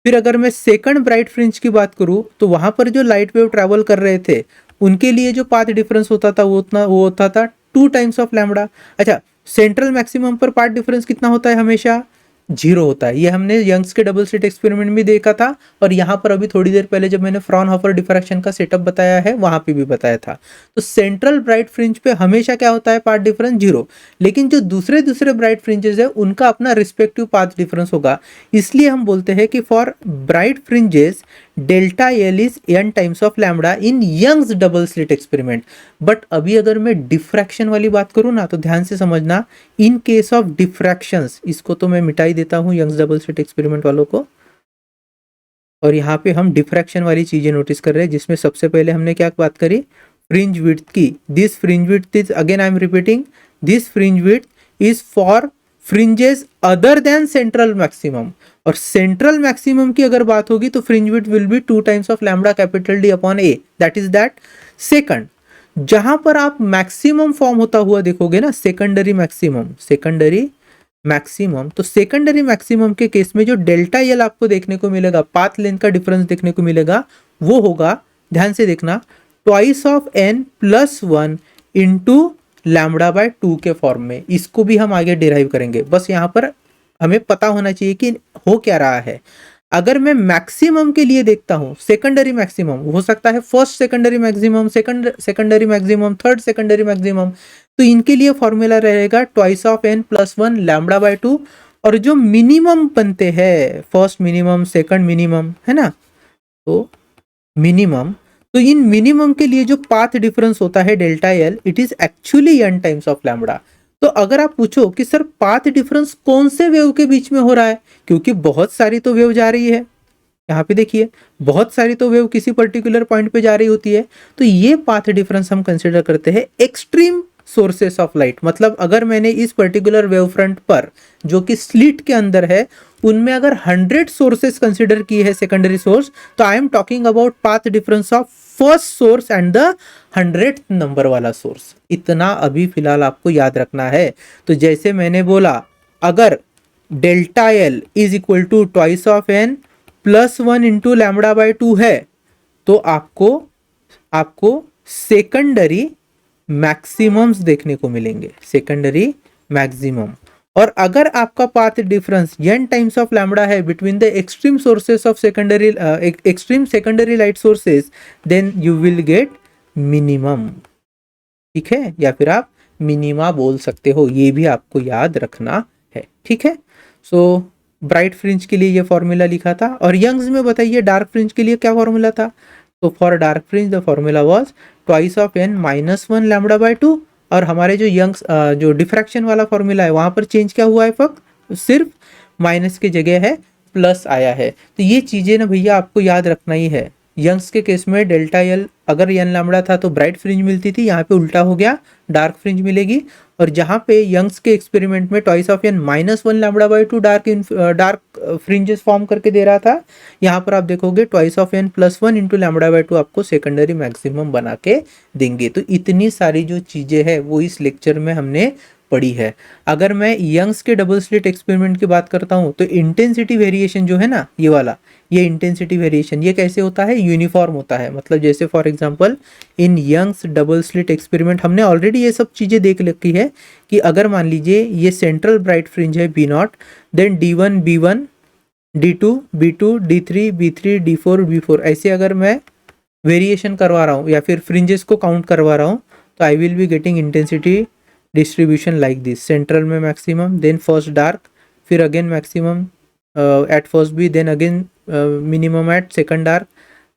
फिर अगर मैं सेकंड ब्राइट फ्रिंज की बात करूं, तो वहां पर जो लाइट वेव ट्रैवल कर रहे थे उनके लिए जो पाथ डिफरेंस होता था वो होता था 2 टाइम्स ऑफ लैम्बडा। अच्छा, सेंट्रल मैक्सिमम पर पाथ डिफरेंस कितना होता है? हमेशा 0 होता है। ये हमने यंग्स के डबल स्लिट एक्सपेरिमेंट में देखा था, और यहाँ पर अभी थोड़ी देर पहले जब मैंने फ्रॉनहोफर डिफ्रैक्शन का सेटअप बताया है वहां पे भी बताया था। तो सेंट्रल ब्राइट फ्रिंज पे हमेशा क्या होता है? Path difference 0। लेकिन जो दूसरे दूसरे ब्राइट फ्रिंजेस है उनका अपना रिस्पेक्टिव पाथ डिफरेंस होगा। इसलिए हम बोलते हैं कि for bright fringes delta L is n times of lambda in Young's double slit experiment. But अभी अगर मैं डिफ्रैक्शन वाली बात करूँ ना, तो ध्यान से समझना, इन केस ऑफ डिफ्रैक्शंस, इसको तो मैं मिटा ही देता हूं यंग्स डबल स्लिट एक्सपेरिमेंट वालों को, और यहाँ पे हम डिफ्रैक्शन वाली चीजें नोटिस कर रहे हैं, जिसमें सबसे पहले हमने क्या बात करी? फ्रिंज विड्थ की। This fringe width is, again I am repeating, this fringe width is for fringes other than central maximum. और सेंट्रल मैक्सिमम की अगर बात होगी तो fringe width will be 2 times of lambda capital D upon A, that is that. Second, जहां पर आप maximum form होता हुआ देखोगे ना, सेकेंडरी मैक्सिमम, सेकेंडरी मैक्सिमम, तो सेकेंडरी मैक्सिमम के केस में जो डेल्टा एल आपको देखने को मिलेगा, पाथ लेंथ का डिफरेंस देखने को मिलेगा, वो होगा, ध्यान से देखना, twice of n plus 1 into lambda by 2 के फॉर्म में। इसको भी हम आगे डिराइव करेंगे, बस यहाँ पर हमें पता होना चाहिए कि हो क्या रहा है। अगर मैं मैक्सिमम के लिए देखता हूं, सेकेंडरी मैक्सिमम हो सकता है first secondary maximum, secondary maximum, third secondary maximum, तो इनके लिए फॉर्मूला रहेगा twice of n plus 1 lambda by 2। और जो मिनिमम बनते हैं, फर्स्ट मिनिमम, सेकंड मिनिमम, है ना, तो मिनिमम, तो इन मिनिमम के लिए जो पाथ डिफरेंस होता है delta L, it is actually n times of lambda. तो अगर आप पूछो कि सर पाथ डिफरेंस कौन से वेव के बीच में हो रहा है, क्योंकि बहुत सारी तो वेव जा रही है, यहाँ पे देखिए बहुत सारी तो वेव किसी पर्टिकुलर पॉइंट पे जा रही होती है, तो ये पाथ डिफरेंस हम कंसिडर करते हैं एक्सट्रीम सोर्सेस ऑफ लाइट। मतलब अगर मैंने इस पर्टिकुलर वेव फ्रंट पर जो कि स्लिट के अंदर है, उनमें अगर 100 सोर्सेस कंसिडर किए हैं सेकेंडरी सोर्स, तो I am talking about path difference of first source and the 100th number वाला सोर्स। इतना अभी फिलहाल आपको याद रखना है। तो जैसे मैंने बोला, अगर delta L is equal to twice of n plus 1 into lambda by 2 है, तो आपको सेकेंडरी मैक्सिमम्स देखने को मिलेंगे, सेकेंडरी मैक्सिमम। और अगर आपका path difference n times of lambda है between the extreme sources of secondary, extreme secondary light sources, then you will get minimum. ठीक है, या फिर आप मिनिमा बोल सकते हो, ये भी आपको याद रखना है। ठीक है, सो ब्राइट फ्रिंज के लिए ये फॉर्मूला लिखा था, और यंग्स में बताइए डार्क फ्रिंज के लिए क्या फॉर्मूला था। तो for dark fringe the formula was twice of n minus one lambda by two, और हमारे जो यंग्स जो डिफ्रैक्शन वाला फॉर्मूला है वहाँ पर चेंज क्या हुआ है, फक्त सिर्फ माइनस की जगह है प्लस आया है। तो ये चीज़ें ना भैया आपको याद रखना ही है। यंग्स के केस में डेल्टा एल अगर एन लैम्बडा था तो ब्राइट फ्रिंज मिलती थी, यहाँ पे उल्टा हो गया, डार्क फ्रिंज मिलेगी। और जहाँ पे यंग्स के एक्सपेरिमेंट में twice of n minus one lambda by two dark fringes form करके दे रहा था, यहाँ पर आप देखोगे twice of n plus one into lambda by two आपको सेकेंडरी मैक्सिमम बना के देंगे। तो इतनी सारी जो चीज़ें हैं वो इस लेक्चर में हमने पड़ी है। अगर मैं यंग्स के डबल स्लिट एक्सपेरिमेंट की बात करता हूँ तो इंटेंसिटी वेरिएशन जो है ना, ये वाला, ये इंटेंसिटी वेरिएशन ये कैसे होता है, यूनिफॉर्म होता है। मतलब जैसे for example in Young's double slit experiment हमने ऑलरेडी ये सब चीज़ें देख रखी है कि अगर मान लीजिए ये सेंट्रल ब्राइट फ्रिंज है B naught, then D1 B1 D2 B2 D3 B3 D4 B4, ऐसे अगर मैं वेरिएशन करवा रहा हूँ या फिर फ्रिंजेस को काउंट करवा रहा हूँ तो I will be getting intensity distribution like this. Central में मैक्सिमम, देन फर्स्ट डार्क, फिर again maximum at first B, then again minimum at second dark,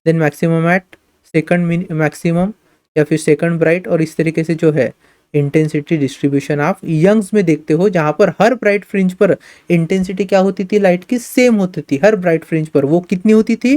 then maximum at second maximum या फिर second bright, और इस तरीके से जो है इंटेंसिटी डिस्ट्रीब्यूशन आप यंग्स में देखते हो, जहाँ पर हर ब्राइट फ्रिंज पर इंटेंसिटी क्या होती थी, लाइट की सेम होती थी हर ब्राइट फ्रिंज पर। वो कितनी होती थी,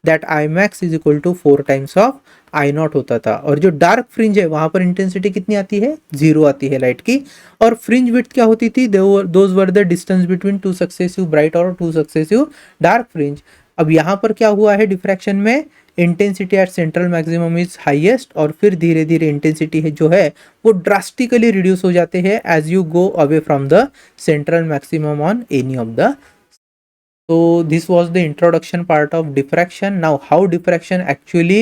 that I max is equal to 4 times of I naught होता था। और जो डार्क फ्रिंज है वहां पर इंटेंसिटी कितनी आती है, 0 आती है लाइट की। और फ्रिंज विड्थ क्या होती थी, those were the distance between two successive bright और टू सक्सेसिव डार्क फ्रिंज। अब यहाँ पर क्या हुआ है, डिफ्रैक्शन में intensity at central maximum is highest, और फिर धीरे धीरे इंटेंसिटी है जो है वो ड्रास्टिकली रिड्यूस हो जाते हैं as you go away from the central maximum on any of the. So this was the introduction part of diffraction. Now how diffraction actually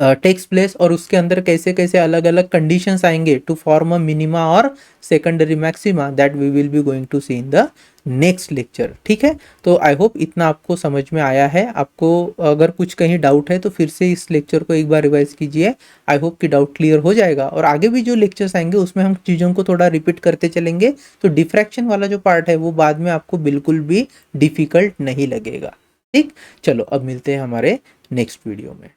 takes place, और उसके अंदर कैसे कैसे अलग अलग कंडीशंस आएंगे टू फॉर्म अ मिनिमा और secondary maxima, that we will be going to see in the next lecture. ठीक है, तो आई होप इतना आपको समझ में आया है। आपको अगर कुछ कहीं डाउट है तो फिर से इस लेक्चर को एक बार रिवाइज कीजिए, आई होप कि डाउट क्लियर हो जाएगा। और आगे भी जो लेक्चर्स आएंगे उसमें हम चीज़ों को थोड़ा रिपीट करते चलेंगे, तो डिफ्रैक्शन वाला जो पार्ट है वो बाद में आपको बिल्कुल भी डिफिकल्ट नहीं लगेगा। ठीक, चलो अब मिलते हैं हमारे नेक्स्ट वीडियो में।